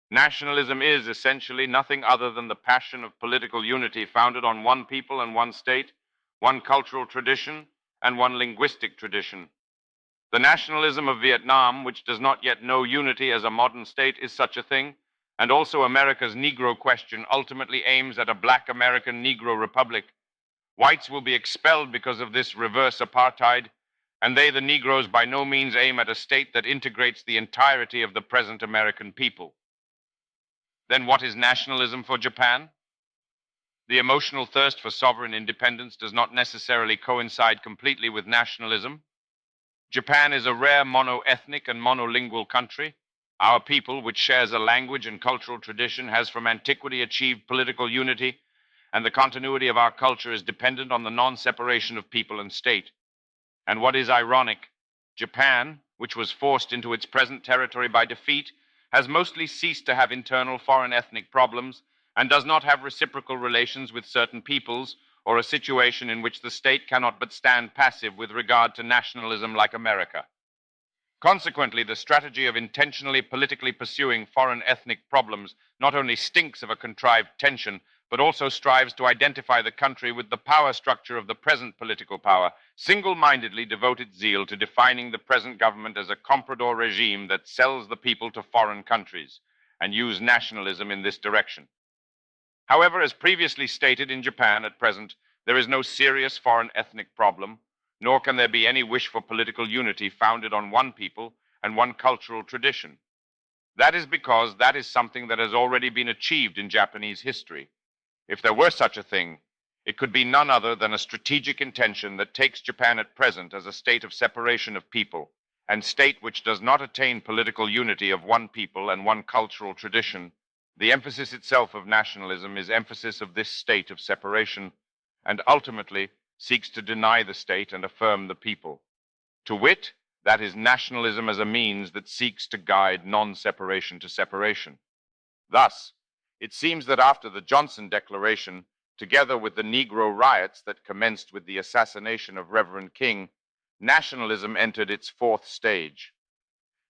Nationalism is essentially nothing other than the passion of political unity founded on one people and one state, one cultural tradition, and one linguistic tradition. The nationalism of Vietnam, which does not yet know unity as a modern state, is such a thing, and also America's Negro question ultimately aims at a black American Negro Republic. Whites will be expelled because of this reverse apartheid, and they, the Negroes, by no means aim at a state that integrates the entirety of the present American people. Then what is nationalism for Japan? The emotional thirst for sovereign independence does not necessarily coincide completely with nationalism. Japan is a rare mono-ethnic and monolingual country. Our people, which shares a language and cultural tradition, has from antiquity achieved political unity, and the continuity of our culture is dependent on the non-separation of people and state. And what is ironic, Japan, which was forced into its present territory by defeat, has mostly ceased to have internal foreign ethnic problems and does not have reciprocal relations with certain peoples, or a situation in which the state cannot but stand passive with regard to nationalism like America. Consequently, the strategy of intentionally politically pursuing foreign ethnic problems not only stinks of a contrived tension, but also strives to identify the country with the power structure of the present political power, single-mindedly devote its zeal to defining the present government as a comprador regime that sells the people to foreign countries, and use nationalism in this direction. However, as previously stated, in Japan at present, there is no serious foreign ethnic problem, nor can there be any wish for political unity founded on one people and one cultural tradition. That is because that is something that has already been achieved in Japanese history. If there were such a thing, it could be none other than a strategic intention that takes Japan at present as a state of separation of people, and state which does not attain political unity of one people and one cultural tradition. The emphasis itself of nationalism is emphasis of this state of separation, and ultimately seeks to deny the state and affirm the people. To wit, that is nationalism as a means that seeks to guide non-separation to separation. Thus, it seems that after the Johnson Declaration, together with the Negro riots that commenced with the assassination of Reverend King, nationalism entered its fourth stage.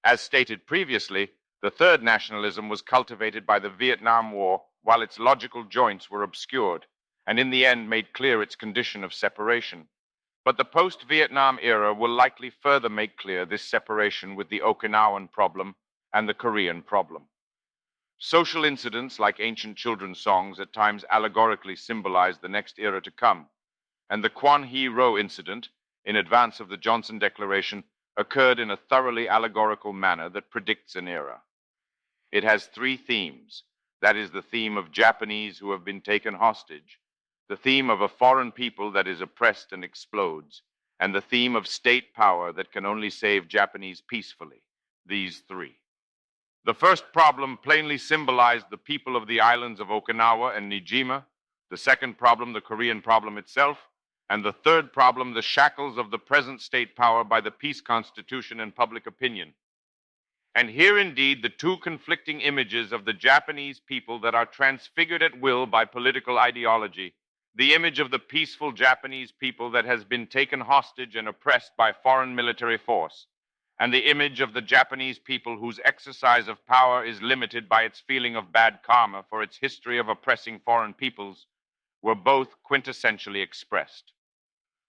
As stated previously, the third nationalism was cultivated by the Vietnam War, while its logical joints were obscured, and in the end made clear its condition of separation. But the post-Vietnam era will likely further make clear this separation with the Okinawan problem and the Korean problem. Social incidents like ancient children's songs at times allegorically symbolize the next era to come, and the Kwan Hee Ro incident, in advance of the Johnson Declaration, occurred in a thoroughly allegorical manner that predicts an era. It has three themes. That is the theme of Japanese who have been taken hostage, the theme of a foreign people that is oppressed and explodes, and the theme of state power that can only save Japanese peacefully. These three. The first problem plainly symbolized the people of the islands of Okinawa and Niijima, the second problem, the Korean problem itself, and the third problem, the shackles of the present state power by the peace constitution and public opinion. And here indeed the two conflicting images of the Japanese people that are transfigured at will by political ideology, the image of the peaceful Japanese people that has been taken hostage and oppressed by foreign military force, and the image of the Japanese people whose exercise of power is limited by its feeling of bad karma for its history of oppressing foreign peoples, were both quintessentially expressed.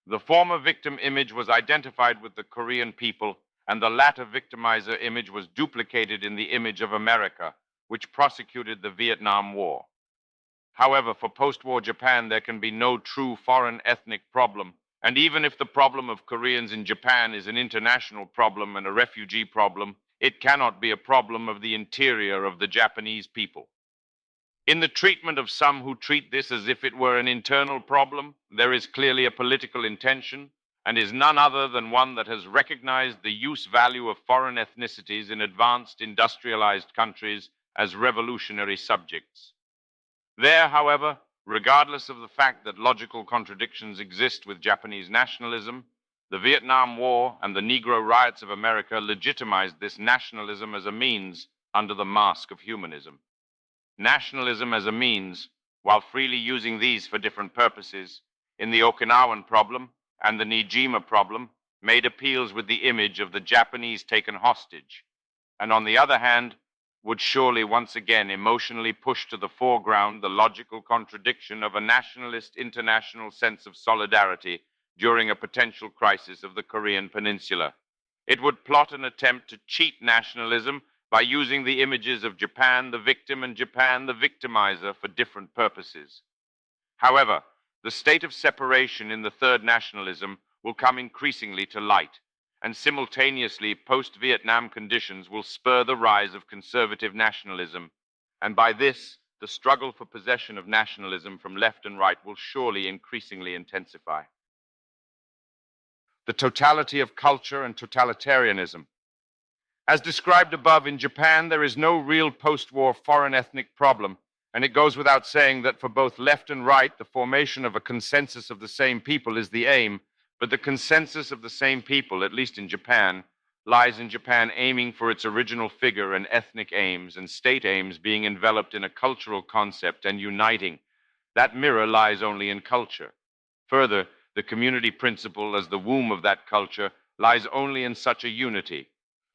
The former victim image was identified with the Korean people, and the latter victimizer image was duplicated in the image of America, which prosecuted the Vietnam War. However, for post-war Japan, there can be no true foreign ethnic problem, and even if the problem of Koreans in Japan is an international problem and a refugee problem, it cannot be a problem of the interior of the Japanese people. In the treatment of some who treat this as if it were an internal problem, there is clearly a political intention, and is none other than one that has recognized the use value of foreign ethnicities in advanced industrialized countries as revolutionary subjects. There, however, regardless of the fact that logical contradictions exist with Japanese nationalism, the Vietnam War and the Negro riots of America legitimized this nationalism as a means under the mask of humanism. Nationalism as a means, while freely using these for different purposes, in the Okinawan problem and the Niijima problem, made appeals with the image of the Japanese taken hostage, and on the other hand, would surely once again emotionally push to the foreground the logical contradiction of a nationalist international sense of solidarity during a potential crisis of the Korean Peninsula. It would plot an attempt to cheat nationalism by using the images of Japan the victim and Japan the victimizer for different purposes. However, the state of separation in the third nationalism will come increasingly to light, and simultaneously post-Vietnam conditions will spur the rise of conservative nationalism, and by this, the struggle for possession of nationalism from left and right will surely increasingly intensify. The totality of culture and totalitarianism. As described above, in Japan, there is no real post-war foreign ethnic problem, and it goes without saying that for both left and right, the formation of a consensus of the same people is the aim, but the consensus of the same people, at least in Japan, lies in Japan aiming for its original figure and ethnic aims and state aims being enveloped in a cultural concept and uniting. That mirror lies only in culture. Further, the community principle as the womb of that culture lies only in such a unity.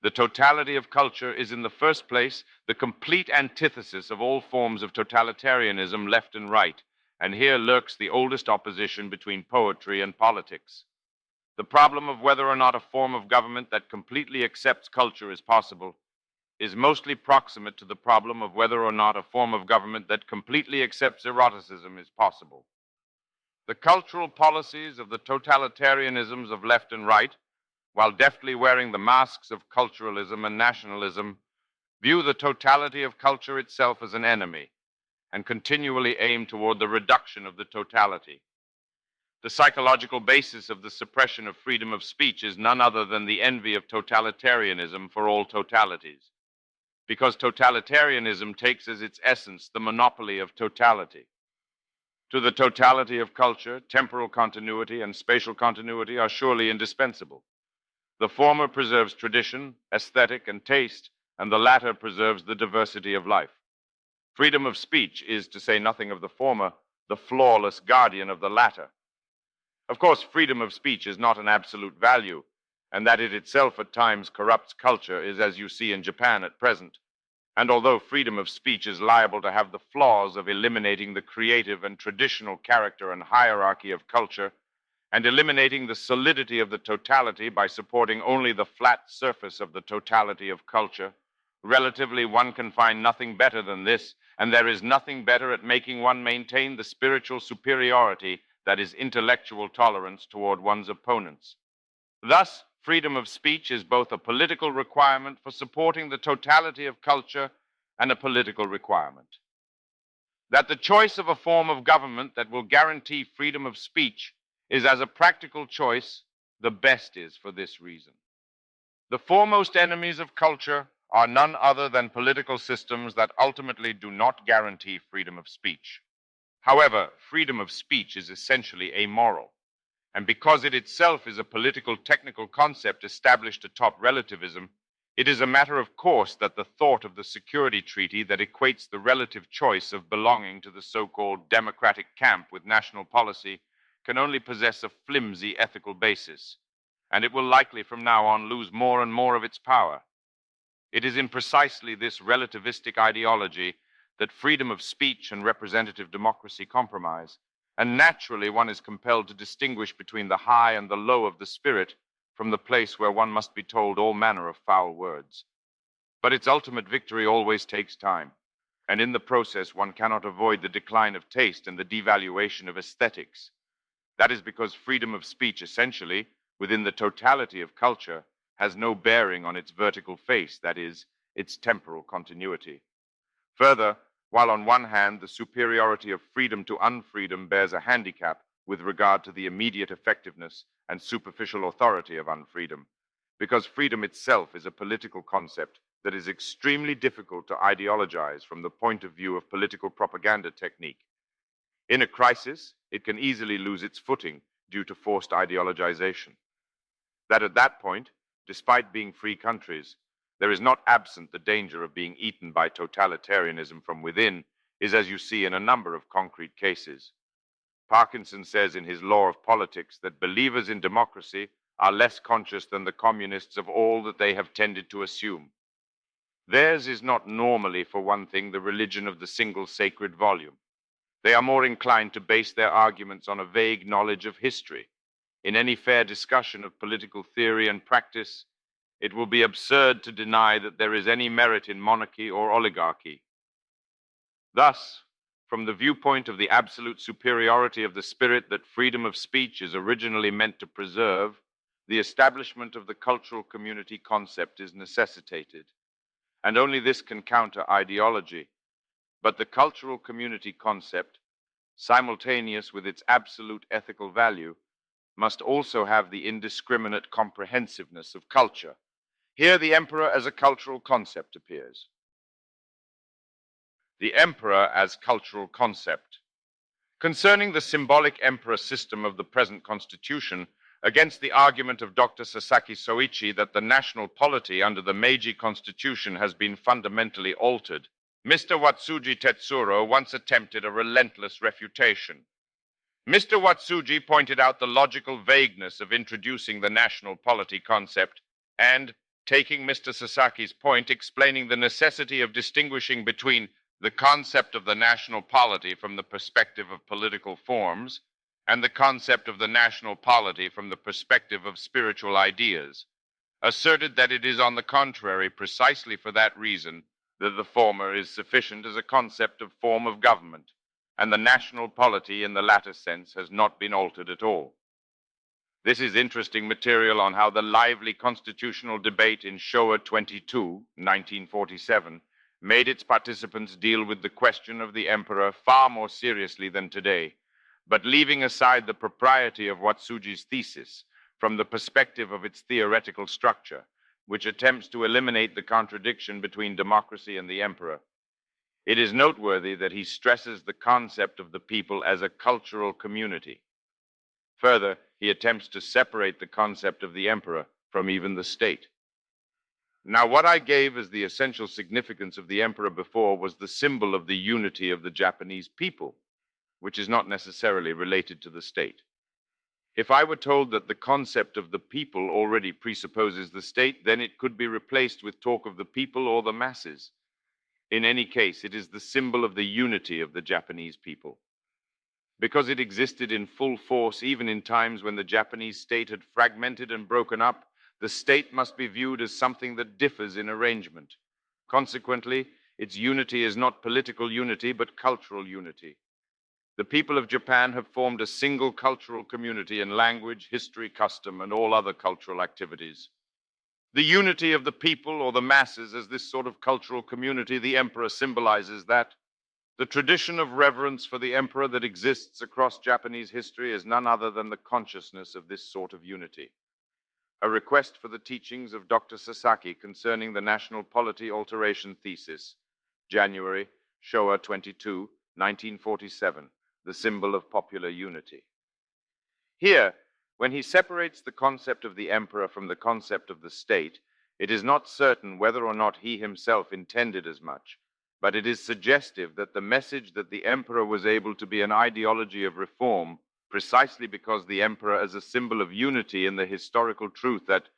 The totality of culture is in the first place the complete antithesis of all forms of totalitarianism left and right, and here lurks the oldest opposition between poetry and politics. The problem of whether or not a form of government that completely accepts culture is possible is mostly proximate to the problem of whether or not a form of government that completely accepts eroticism is possible. The cultural policies of the totalitarianisms of left and right, while deftly wearing the masks of culturalism and nationalism, view the totality of culture itself as an enemy and continually aim toward the reduction of the totality. The psychological basis of the suppression of freedom of speech is none other than the envy of totalitarianism for all totalities, because totalitarianism takes as its essence the monopoly of totality. To the totality of culture, temporal continuity and spatial continuity are surely indispensable. The former preserves tradition, aesthetic, and taste, and the latter preserves the diversity of life. Freedom of speech is, to say nothing of the former, the flawless guardian of the latter. Of course, freedom of speech is not an absolute value, and that it itself at times corrupts culture is as you see in Japan at present. And although freedom of speech is liable to have the flaws of eliminating the creative and traditional character and hierarchy of culture, and eliminating the solidity of the totality by supporting only the flat surface of the totality of culture, relatively one can find nothing better than this, and there is nothing better at making one maintain the spiritual superiority that is intellectual tolerance toward one's opponents. Thus, freedom of speech is both a political requirement for supporting the totality of culture and a political requirement. That the choice of a form of government that will guarantee freedom of speech is, as a practical choice, the best is for this reason. The foremost enemies of culture are none other than political systems that ultimately do not guarantee freedom of speech. However, freedom of speech is essentially amoral, and because it itself is a political technical concept established atop relativism, it is a matter of course that the thought of the security treaty that equates the relative choice of belonging to the so-called democratic camp with national policy can only possess a flimsy ethical basis, and it will likely from now on lose more and more of its power. It is in precisely this relativistic ideology that freedom of speech and representative democracy compromise, and naturally one is compelled to distinguish between the high and the low of the spirit from the place where one must be told all manner of foul words. But its ultimate victory always takes time, and in the process one cannot avoid the decline of taste and the devaluation of aesthetics. That is because freedom of speech essentially, within the totality of culture, has no bearing on its vertical face, that is, its temporal continuity. Further, while on one hand the superiority of freedom to unfreedom bears a handicap with regard to the immediate effectiveness and superficial authority of unfreedom, because freedom itself is a political concept that is extremely difficult to ideologize from the point of view of political propaganda technique. In a crisis, it can easily lose its footing due to forced ideologization. That at that point, despite being free countries, there is not absent the danger of being eaten by totalitarianism from within is, as you see, in a number of concrete cases. Parkinson says in his Law of Politics that believers in democracy are less conscious than the communists of all that they have tended to assume. Theirs is not normally, for one thing, the religion of the single sacred volume. They are more inclined to base their arguments on a vague knowledge of history. In any fair discussion of political theory and practice, it will be absurd to deny that there is any merit in monarchy or oligarchy. Thus, from the viewpoint of the absolute superiority of the spirit that freedom of speech is originally meant to preserve, the establishment of the cultural community concept is necessitated, and only this can counter ideology. But the cultural community concept, simultaneous with its absolute ethical value, must also have the indiscriminate comprehensiveness of culture. Here the emperor as a cultural concept appears. The emperor as cultural concept. Concerning the symbolic emperor system of the present constitution, against the argument of Dr. Sasaki Soichi that the national polity under the Meiji Constitution has been fundamentally altered, Mr. Watsuji Tetsuro once attempted a relentless refutation. Mr. Watsuji pointed out the logical vagueness of introducing the national polity concept and, taking Mr. Sasaki's point, explaining the necessity of distinguishing between the concept of the national polity from the perspective of political forms and the concept of the national polity from the perspective of spiritual ideas, asserted that it is on the contrary precisely for that reason that the former is sufficient as a concept of form of government, and the national polity in the latter sense has not been altered at all. This is interesting material on how the lively constitutional debate in Showa 22, 1947, made its participants deal with the question of the emperor far more seriously than today, but leaving aside the propriety of Watsuji's thesis from the perspective of its theoretical structure, which attempts to eliminate the contradiction between democracy and the emperor. It is noteworthy that he stresses the concept of the people as a cultural community. Further, he attempts to separate the concept of the emperor from even the state. Now, what I gave as the essential significance of the emperor before was the symbol of the unity of the Japanese people, which is not necessarily related to the state. If I were told that the concept of the people already presupposes the state, then it could be replaced with talk of the people or the masses. In any case, it is the symbol of the unity of the Japanese people. Because it existed in full force even in times when the Japanese state had fragmented and broken up, the state must be viewed as something that differs in arrangement. Consequently, its unity is not political unity, but cultural unity. The people of Japan have formed a single cultural community in language, history, custom, and all other cultural activities. The unity of the people or the masses as this sort of cultural community, the emperor symbolizes that. The tradition of reverence for the emperor that exists across Japanese history is none other than the consciousness of this sort of unity. A request for the teachings of Dr. Sasaki concerning the national polity alteration thesis, January, Showa 22, 1947, the symbol of popular unity. Here, when he separates the concept of the emperor from the concept of the state, it is not certain whether or not he himself intended as much, but it is suggestive that the message that the emperor was able to be an ideology of reform precisely because the emperor as a symbol of unity in the historical truth that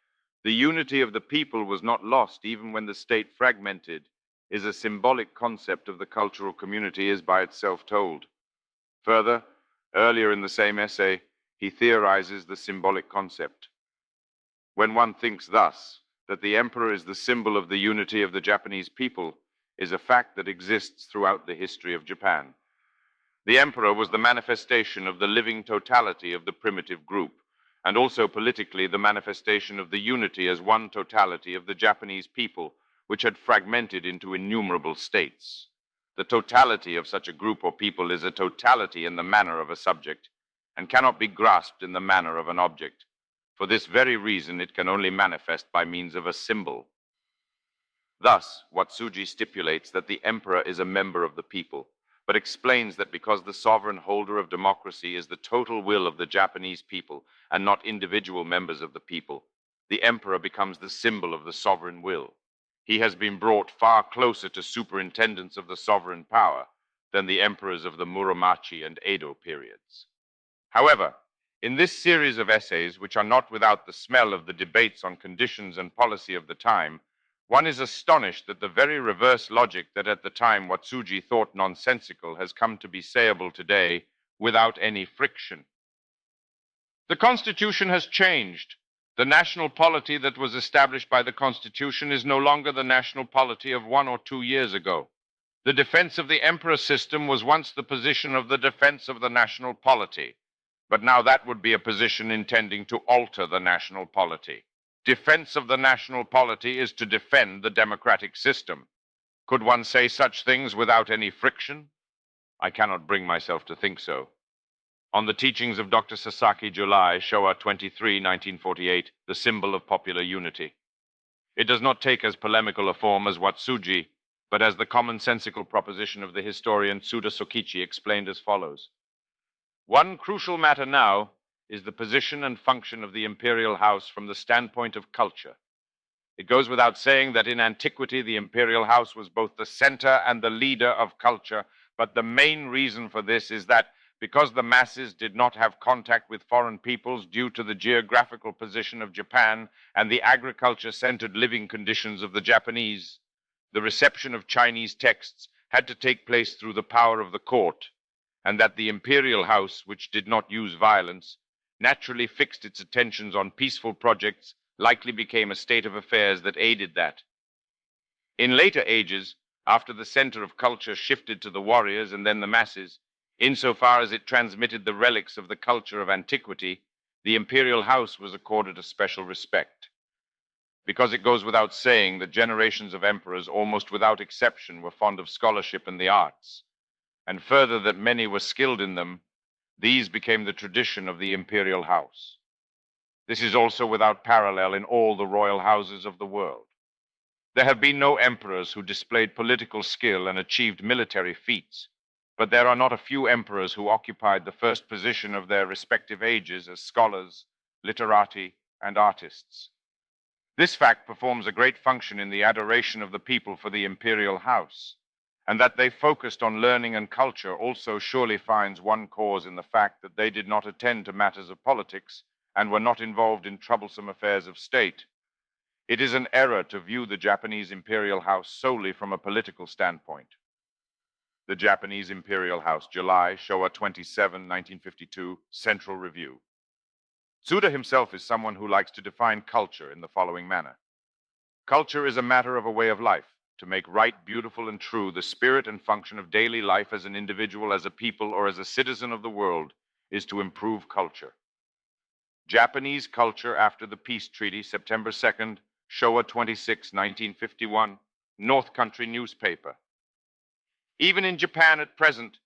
the unity of the people was not lost even when the state fragmented is a symbolic concept of the cultural community is by itself told. Further, earlier in the same essay, he theorizes the symbolic concept. When one thinks thus, that the emperor is the symbol of the unity of the Japanese people, is a fact that exists throughout the history of Japan. The emperor was the manifestation of the living totality of the primitive group, and also politically the manifestation of the unity as one totality of the Japanese people, which had fragmented into innumerable states. The totality of such a group or people is a totality in the manner of a subject, and cannot be grasped in the manner of an object. For this very reason, it can only manifest by means of a symbol. Thus, Watsuji stipulates that the emperor is a member of the people, but explains that because the sovereign holder of democracy is the total will of the Japanese people and not individual members of the people, the emperor becomes the symbol of the sovereign will. He has been brought far closer to superintendence of the sovereign power than the emperors of the Muromachi and Edo periods. However, in this series of essays, which are not without the smell of the debates on conditions and policy of the time, one is astonished that the very reverse logic that at the time Watsuji thought nonsensical has come to be sayable today without any friction. The Constitution has changed. The national polity that was established by the Constitution is no longer the national polity of 1 or 2 years ago. The defense of the emperor system was once the position of the defense of the national polity, but now that would be a position intending to alter the national polity. Defense of the national polity is to defend the democratic system. Could one say such things without any friction? I cannot bring myself to think so. On the teachings of Dr. Sasaki, July, Showa 23, 1948, the symbol of popular unity. It does not take as polemical a form as Watsuji, but as the commonsensical proposition of the historian Tsuda Sokichi explained as follows. One crucial matter now is the position and function of the imperial house from the standpoint of culture. It goes without saying that in antiquity the imperial house was both the center and the leader of culture, but the main reason for this is that because the masses did not have contact with foreign peoples due to the geographical position of Japan and the agriculture-centered living conditions of the Japanese, the reception of Chinese texts had to take place through the power of the court, and that the imperial house, which did not use violence, naturally fixed its attentions on peaceful projects, likely became a state of affairs that aided that. In later ages, after the center of culture shifted to the warriors and then the masses, insofar as it transmitted the relics of the culture of antiquity, the imperial house was accorded a special respect. Because it goes without saying that generations of emperors, almost without exception, were fond of scholarship and the arts, and further that many were skilled in them, these became the tradition of the imperial house. This is also without parallel in all the royal houses of the world. There have been no emperors who displayed political skill and achieved military feats, but there are not a few emperors who occupied the first position of their respective ages as scholars, literati, and artists. This fact performs a great function in the adoration of the people for the imperial house, and that they focused on learning and culture also surely finds one cause in the fact that they did not attend to matters of politics and were not involved in troublesome affairs of state. It is an error to view the Japanese imperial house solely from a political standpoint. The Japanese Imperial House, July, Showa 27, 1952, Central Review. Tsuda himself is someone who likes to define culture in the following manner. Culture is a matter of a way of life, to make right, beautiful, and true the spirit and function of daily life as an individual, as a people, or as a citizen of the world, is to improve culture. Japanese culture after the peace treaty, September 2nd, Showa 26, 1951, North Country newspaper. Even in Japan at present,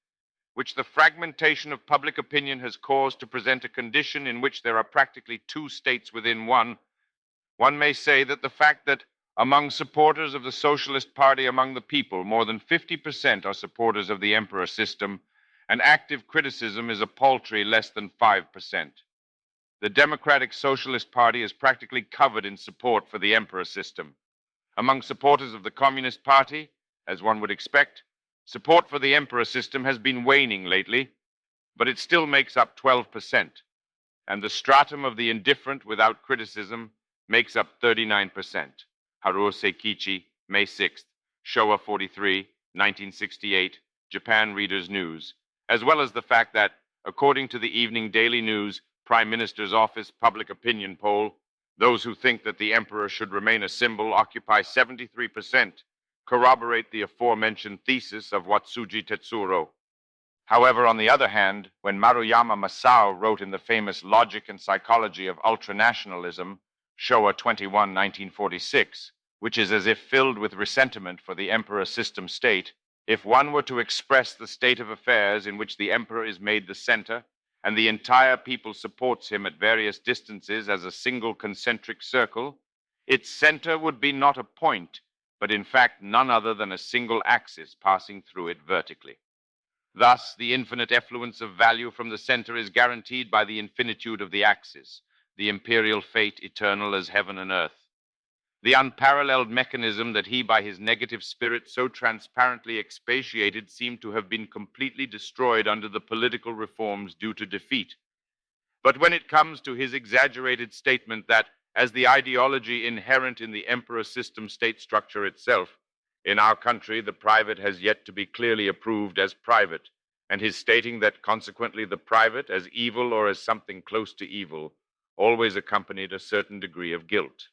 which the fragmentation of public opinion has caused to present a condition in which there are practically two states within one may say that the fact that among supporters of the Socialist Party among the people, more than 50% are supporters of the emperor system, and active criticism is a paltry less than 5%. The Democratic Socialist Party is practically covered in support for the emperor system. Among supporters of the Communist Party, as one would expect, support for the emperor system has been waning lately, but it still makes up 12%, and the stratum of the indifferent without criticism makes up 39%. Haruo Seikichi, May 6th, Showa 43, 1968, Japan Reader's News, as well as the fact that, according to the Evening Daily News Prime Minister's Office public opinion poll, those who think that the emperor should remain a symbol occupy 73%, corroborate the aforementioned thesis of Watsuji Tetsuro. However, on the other hand, when Maruyama Masao wrote in the famous Logic and Psychology of Ultranationalism, Showa 21, 1946, which is as if filled with resentment for the emperor system state, if one were to express the state of affairs in which the emperor is made the center, and the entire people supports him at various distances as a single concentric circle, its center would be not a point, but in fact none other than a single axis passing through it vertically. Thus, the infinite effluence of value from the center is guaranteed by the infinitude of the axis, the imperial fate eternal as heaven and earth. The unparalleled mechanism that he by his negative spirit so transparently expatiated seemed to have been completely destroyed under the political reforms due to defeat. But when it comes to his exaggerated statement that, as the ideology inherent in the emperor system state structure itself, in our country the private has yet to be clearly approved as private, and his stating that consequently the private as evil or as something close to evil always accompanied a certain degree of guilt.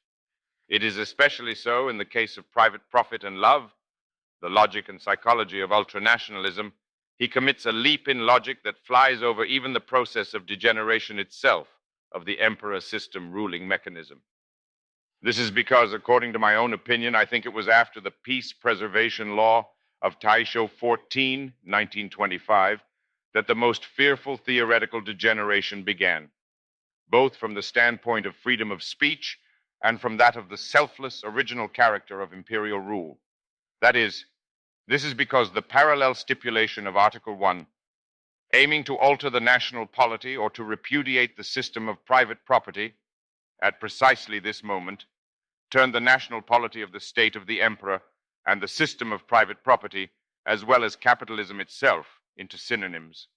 It is especially so in the case of private profit and love, the logic and psychology of ultranationalism. He commits a leap in logic that flies over even the process of degeneration itself of the emperor system ruling mechanism. This is because, according to my own opinion, I think it was after the Peace Preservation Law of Taisho 14, 1925, that the most fearful theoretical degeneration began, both from the standpoint of freedom of speech and from that of the selfless original character of imperial rule. That is, this is because the parallel stipulation of Article 1, aiming to alter the national polity or to repudiate the system of private property, at precisely this moment, turned the national polity of the state of the emperor and the system of private property, as well as capitalism itself, into synonyms.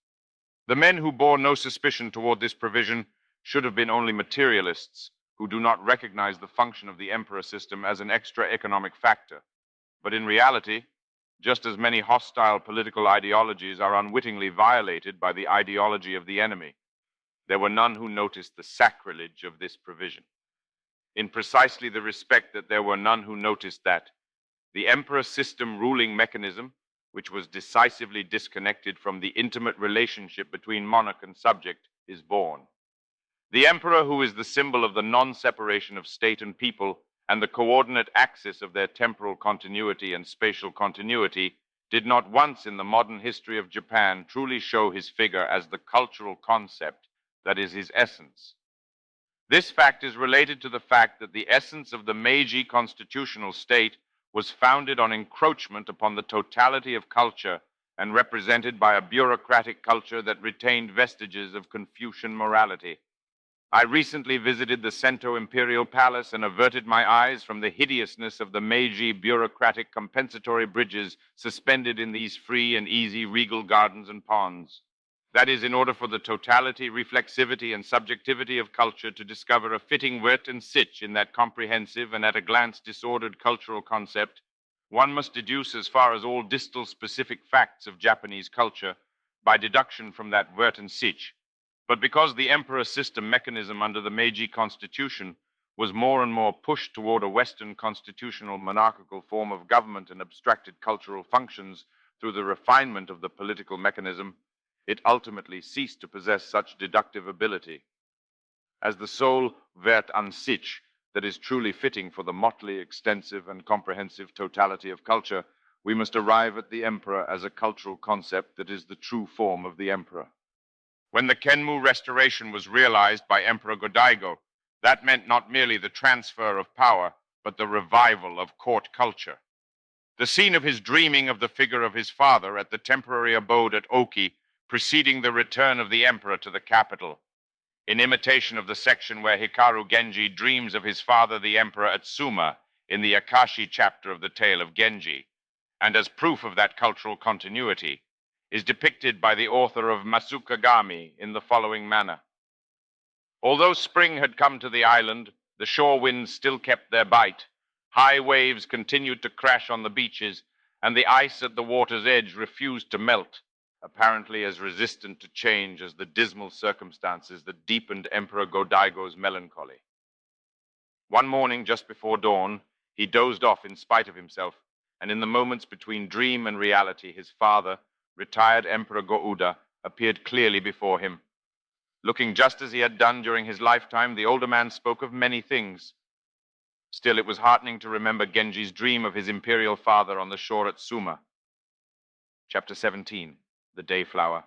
The men who bore no suspicion toward this provision should have been only materialists who do not recognize the function of the emperor system as an extra economic factor. But in reality, just as many hostile political ideologies are unwittingly violated by the ideology of the enemy, there were none who noticed the sacrilege of this provision. In precisely the respect that there were none who noticed that the emperor system ruling mechanism, which was decisively disconnected from the intimate relationship between monarch and subject, is born. The emperor, who is the symbol of the non-separation of state and people and the coordinate axis of their temporal continuity and spatial continuity, did not once in the modern history of Japan truly show his figure as the cultural concept that is his essence. This fact is related to the fact that the essence of the Meiji constitutional state was founded on encroachment upon the totality of culture and represented by a bureaucratic culture that retained vestiges of Confucian morality. I recently visited the Sento Imperial Palace and averted my eyes from the hideousness of the Meiji bureaucratic compensatory bridges suspended in these free and easy regal gardens and ponds. That is, in order for the totality, reflexivity, and subjectivity of culture to discover a fitting wert and sitch in that comprehensive and at a glance disordered cultural concept, one must deduce as far as all distal specific facts of Japanese culture by deduction from that wert and sitch. But because the emperor system mechanism under the Meiji Constitution was more and more pushed toward a Western constitutional monarchical form of government and abstracted cultural functions through the refinement of the political mechanism, it ultimately ceased to possess such deductive ability. As the sole wert an sich that is truly fitting for the motley, extensive, and comprehensive totality of culture, we must arrive at the emperor as a cultural concept that is the true form of the emperor. When the Kenmu restoration was realized by Emperor Go-Daigo, that meant not merely the transfer of power, but the revival of court culture. The scene of his dreaming of the figure of his father at the temporary abode at Oki, preceding the return of the emperor to the capital, in imitation of the section where Hikaru Genji dreams of his father the emperor at Suma in the Akashi chapter of the tale of Genji, and as proof of that cultural continuity, is depicted by the author of Masukagami in the following manner. Although spring had come to the island, the shore winds still kept their bite. High waves continued to crash on the beaches, and the ice at the water's edge refused to melt, apparently as resistant to change as the dismal circumstances that deepened Emperor Go-Daigo's melancholy. One morning, just before dawn, he dozed off in spite of himself, and in the moments between dream and reality, his father, retired Emperor Go-Uda, appeared clearly before him. Looking just as he had done during his lifetime, the older man spoke of many things. Still, it was heartening to remember Genji's dream of his imperial father on the shore at Suma. Chapter 17, The Dayflower.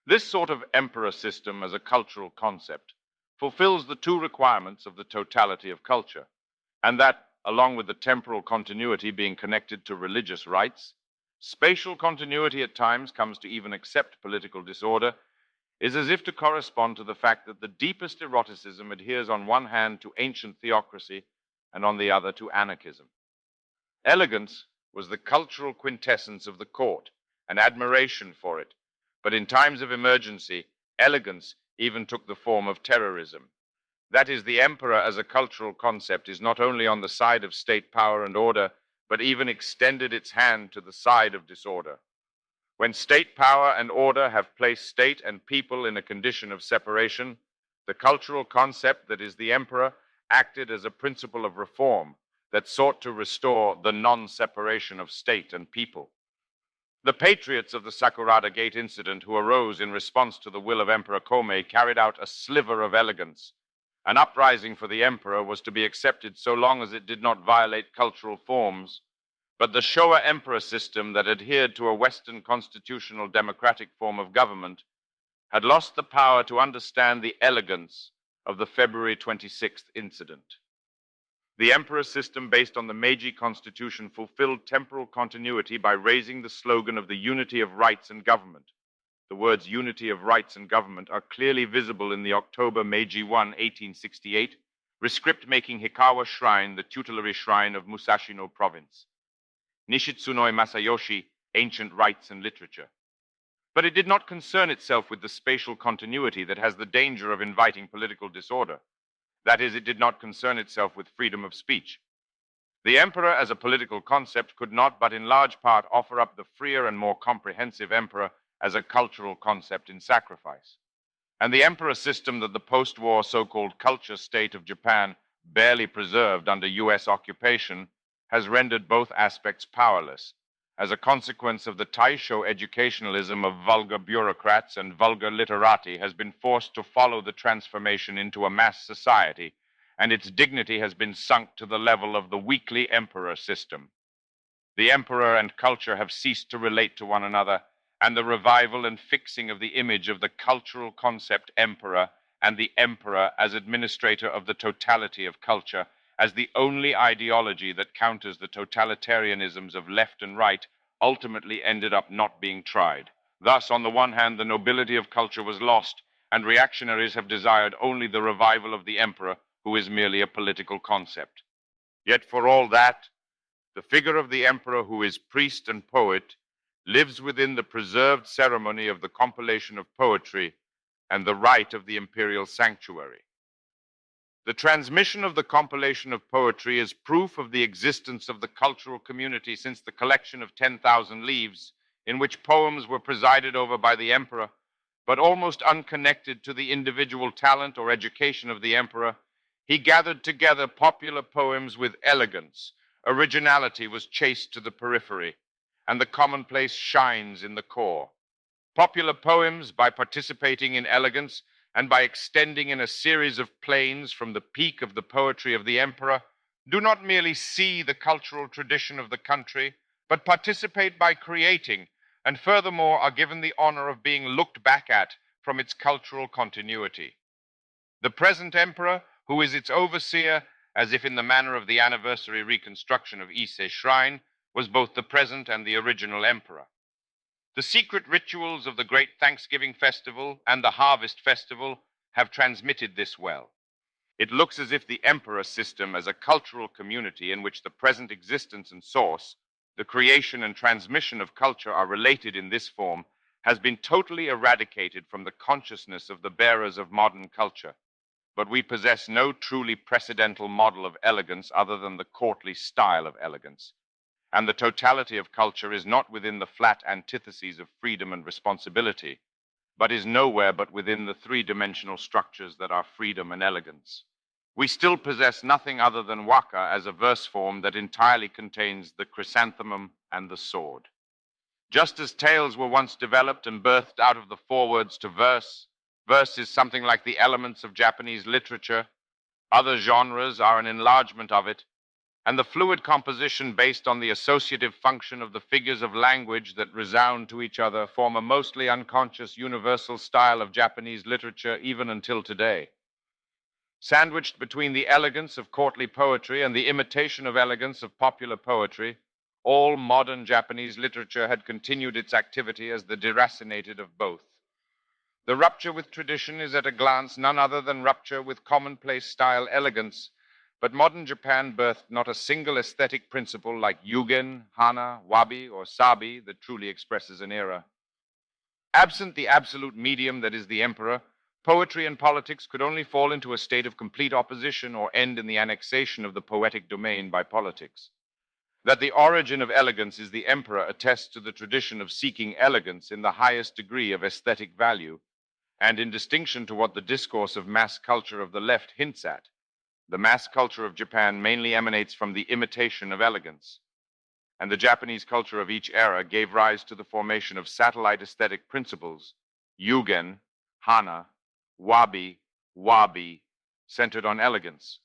This sort of emperor system as a cultural concept fulfills the two requirements of the totality of culture, and that, along with the temporal continuity being connected to religious rites, spatial continuity at times comes to even accept political disorder, is as if to correspond to the fact that the deepest eroticism adheres on one hand to ancient theocracy and on the other to anarchism. Elegance was the cultural quintessence of the court, and admiration for it, but in times of emergency, elegance even took the form of terrorism. That is, the emperor as a cultural concept is not only on the side of state power and order, but even extended its hand to the side of disorder. When state power and order have placed state and people in a condition of separation, the cultural concept that is the emperor acted as a principle of reform that sought to restore the non-separation of state and people. The patriots of the Sakurada Gate incident who arose in response to the will of Emperor Komei carried out a sliver of elegance. An uprising for the emperor was to be accepted so long as it did not violate cultural forms. But the Showa emperor system that adhered to a Western constitutional democratic form of government had lost the power to understand the elegance of the February 26th incident. The emperor system based on the Meiji Constitution fulfilled temporal continuity by raising the slogan of the unity of rights and government. The words unity of rights and government are clearly visible in the October Meiji 1, 1868, rescript-making Hikawa Shrine, the tutelary shrine of Musashino Province. Nishitsunoi Masayoshi, Ancient Rites and Literature. But it did not concern itself with the spatial continuity that has the danger of inviting political disorder. That is, it did not concern itself with freedom of speech. The emperor as a political concept could not but in large part offer up the freer and more comprehensive emperor as a cultural concept in sacrifice. And the emperor system that the post-war so-called culture state of Japan barely preserved under US occupation has rendered both aspects powerless. As a consequence of the Taisho educationalism of vulgar bureaucrats and vulgar literati has been forced to follow the transformation into a mass society, and its dignity has been sunk to the level of the weakly emperor system. The emperor and culture have ceased to relate to one another, and the revival and fixing of the image of the cultural concept emperor and the emperor as administrator of the totality of culture as the only ideology that counters the totalitarianisms of left and right ultimately ended up not being tried. Thus, on the one hand, the nobility of culture was lost, and reactionaries have desired only the revival of the emperor, who is merely a political concept. Yet for all that, the figure of the emperor who is priest and poet lives within the preserved ceremony of the compilation of poetry and the rite of the imperial sanctuary. The transmission of the compilation of poetry is proof of the existence of the cultural community since the collection of 10,000 leaves, in which poems were presided over by the emperor, but almost unconnected to the individual talent or education of the emperor. He gathered together popular poems with elegance. Originality was chased to the periphery, and the commonplace shines in the core. Popular poems, by participating in elegance and by extending in a series of planes from the peak of the poetry of the emperor, do not merely see the cultural tradition of the country, but participate by creating, and furthermore are given the honor of being looked back at from its cultural continuity. The present emperor, who is its overseer, as if in the manner of the anniversary reconstruction of Ise Shrine, was both the present and the original emperor. The secret rituals of the great Thanksgiving festival and the Harvest Festival have transmitted this well. It looks as if the emperor system as a cultural community in which the present existence and source, the creation and transmission of culture are related in this form, has been totally eradicated from the consciousness of the bearers of modern culture. But we possess no truly precedental model of elegance other than the courtly style of elegance. And the totality of culture is not within the flat antitheses of freedom and responsibility, but is nowhere but within the three-dimensional structures that are freedom and elegance. We still possess nothing other than waka as a verse form that entirely contains the chrysanthemum and the sword. Just as tales were once developed and birthed out of the forewords to verse, verse is something like the elements of Japanese literature. Other genres are an enlargement of it, and the fluid composition based on the associative function of the figures of language that resound to each other form a mostly unconscious universal style of Japanese literature even until today. Sandwiched between the elegance of courtly poetry and the imitation of elegance of popular poetry, all modern Japanese literature had continued its activity as the deracinated of both. The rupture with tradition is at a glance none other than rupture with commonplace style elegance, but modern Japan birthed not a single aesthetic principle like yugen, hana, wabi, or sabi that truly expresses an era. Absent the absolute medium that is the emperor, poetry and politics could only fall into a state of complete opposition or end in the annexation of the poetic domain by politics. That the origin of elegance is the emperor attests to the tradition of seeking elegance in the highest degree of aesthetic value, and in distinction to what the discourse of mass culture of the left hints at, the mass culture of Japan mainly emanates from the imitation of elegance, and the Japanese culture of each era gave rise to the formation of satellite aesthetic principles, yugen, hana, wabi, centered on elegance.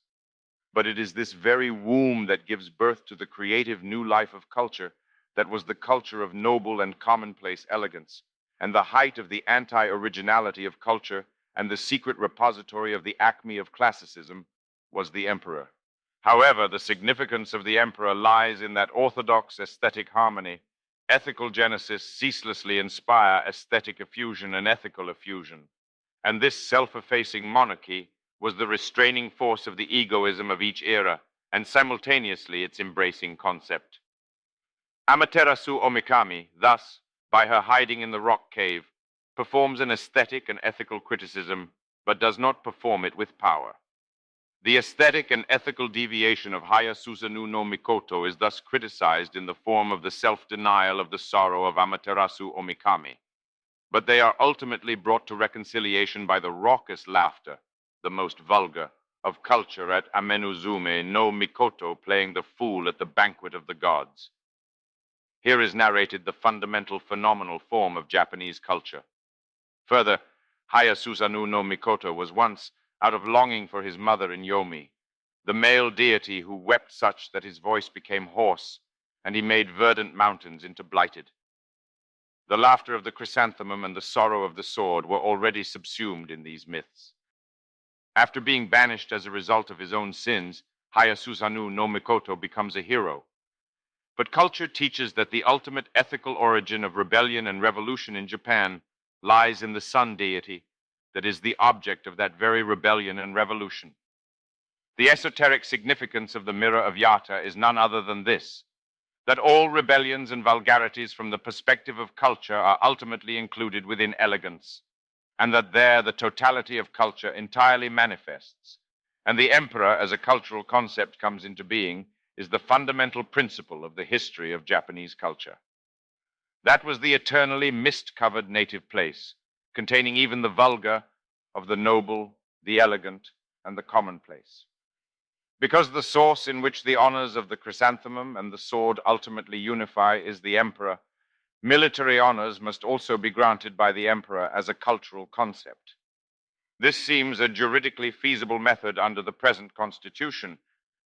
But it is this very womb that gives birth to the creative new life of culture that was the culture of noble and commonplace elegance, and the height of the anti-originality of culture and the secret repository of the acme of classicism was the emperor. However, the significance of the emperor lies in that orthodox aesthetic harmony, ethical genesis ceaselessly inspire aesthetic effusion and ethical effusion, and this self-effacing monarchy was the restraining force of the egoism of each era, and simultaneously its embracing concept. Amaterasu Omikami, thus, by her hiding in the rock cave, performs an aesthetic and ethical criticism, but does not perform it with power. The aesthetic and ethical deviation of Haya Susanoo no Mikoto is thus criticized in the form of the self-denial of the sorrow of Amaterasu Omikami, but they are ultimately brought to reconciliation by the raucous laughter, the most vulgar, of culture at Amenuzume no Mikoto playing the fool at the banquet of the gods. Here is narrated the fundamental phenomenal form of Japanese culture. Further, Haya Susanoo no Mikoto was once, out of longing for his mother in Yomi, the male deity who wept such that his voice became hoarse, and he made verdant mountains into blighted. The laughter of the chrysanthemum and the sorrow of the sword were already subsumed in these myths. After being banished as a result of his own sins, Haya Susanoo no Mikoto becomes a hero. But culture teaches that the ultimate ethical origin of rebellion and revolution in Japan lies in the sun deity that is the object of that very rebellion and revolution. The esoteric significance of the mirror of Yata is none other than this. that all rebellions and vulgarities from the perspective of culture are ultimately included within elegance, and that there the totality of culture entirely manifests, and the emperor as a cultural concept comes into being, is the fundamental principle of the history of Japanese culture. That was the eternally mist-covered native place, containing even the vulgar of the noble, the elegant, and the commonplace. Because the source in which the honors of the chrysanthemum and the sword ultimately unify is the emperor, military honors must also be granted by the emperor as a cultural concept. This seems a juridically feasible method under the present constitution,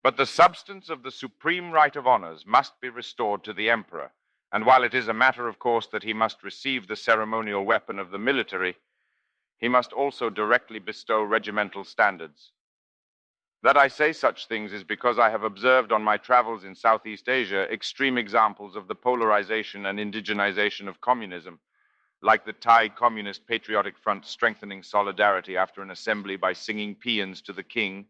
but the substance of the supreme right of honors must be restored to the emperor, and while it is a matter of course that he must receive the ceremonial weapon of the military, he must also directly bestow regimental standards. That I say such things is because I have observed on my travels in Southeast Asia extreme examples of the polarization and indigenization of communism, like the Thai Communist Patriotic Front strengthening solidarity after an assembly by singing paeans to the king,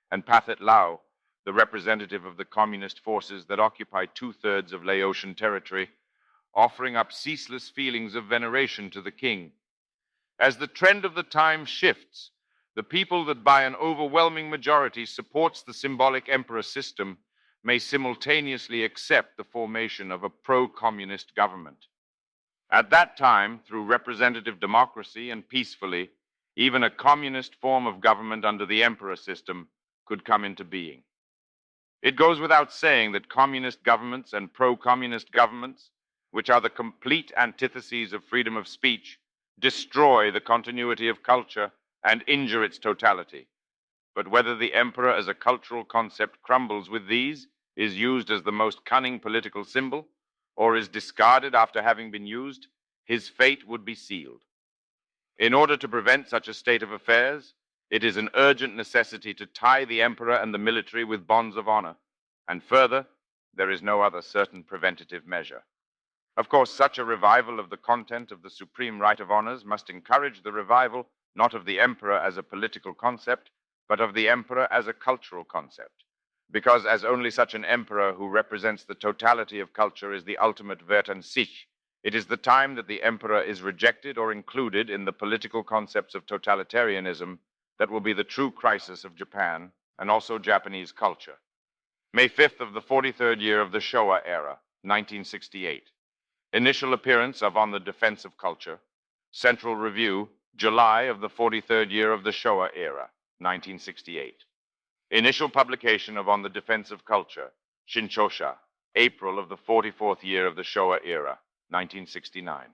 and Pathet Lao, the representative of the communist forces that occupy 2/3 of Laotian territory, offering up ceaseless feelings of veneration to the king. As the trend of the time shifts, the people that by an overwhelming majority supports the symbolic emperor system may simultaneously accept the formation of a pro-communist government. At that time, through representative democracy and peacefully, even a communist form of government under the emperor system could come into being. It goes without saying that communist governments and pro-communist governments, which are the complete antitheses of freedom of speech, destroy the continuity of culture and injure its totality. But whether the emperor as a cultural concept crumbles with these, is used as the most cunning political symbol, or is discarded after having been used, his fate would be sealed. In order to prevent such a state of affairs, it is an urgent necessity to tie the emperor and the military with bonds of honor, and further, there is no other certain preventative measure. Of course, such a revival of the content of the supreme right of honors must encourage the revival not of the emperor as a political concept, but of the emperor as a cultural concept, because as only such an emperor who represents the totality of culture is the ultimate Wert an sich, it is the time that the emperor is rejected or included in the political concepts of totalitarianism that will be the true crisis of Japan and also Japanese culture. May 5th of the 43rd year of the Showa era, 1968. Initial appearance of On the Defense of Culture. Central Review, July of the 43rd year of the Showa era, 1968. Initial publication of On the Defense of Culture, Shinchosha, April of the 44th year of the Showa era, 1969.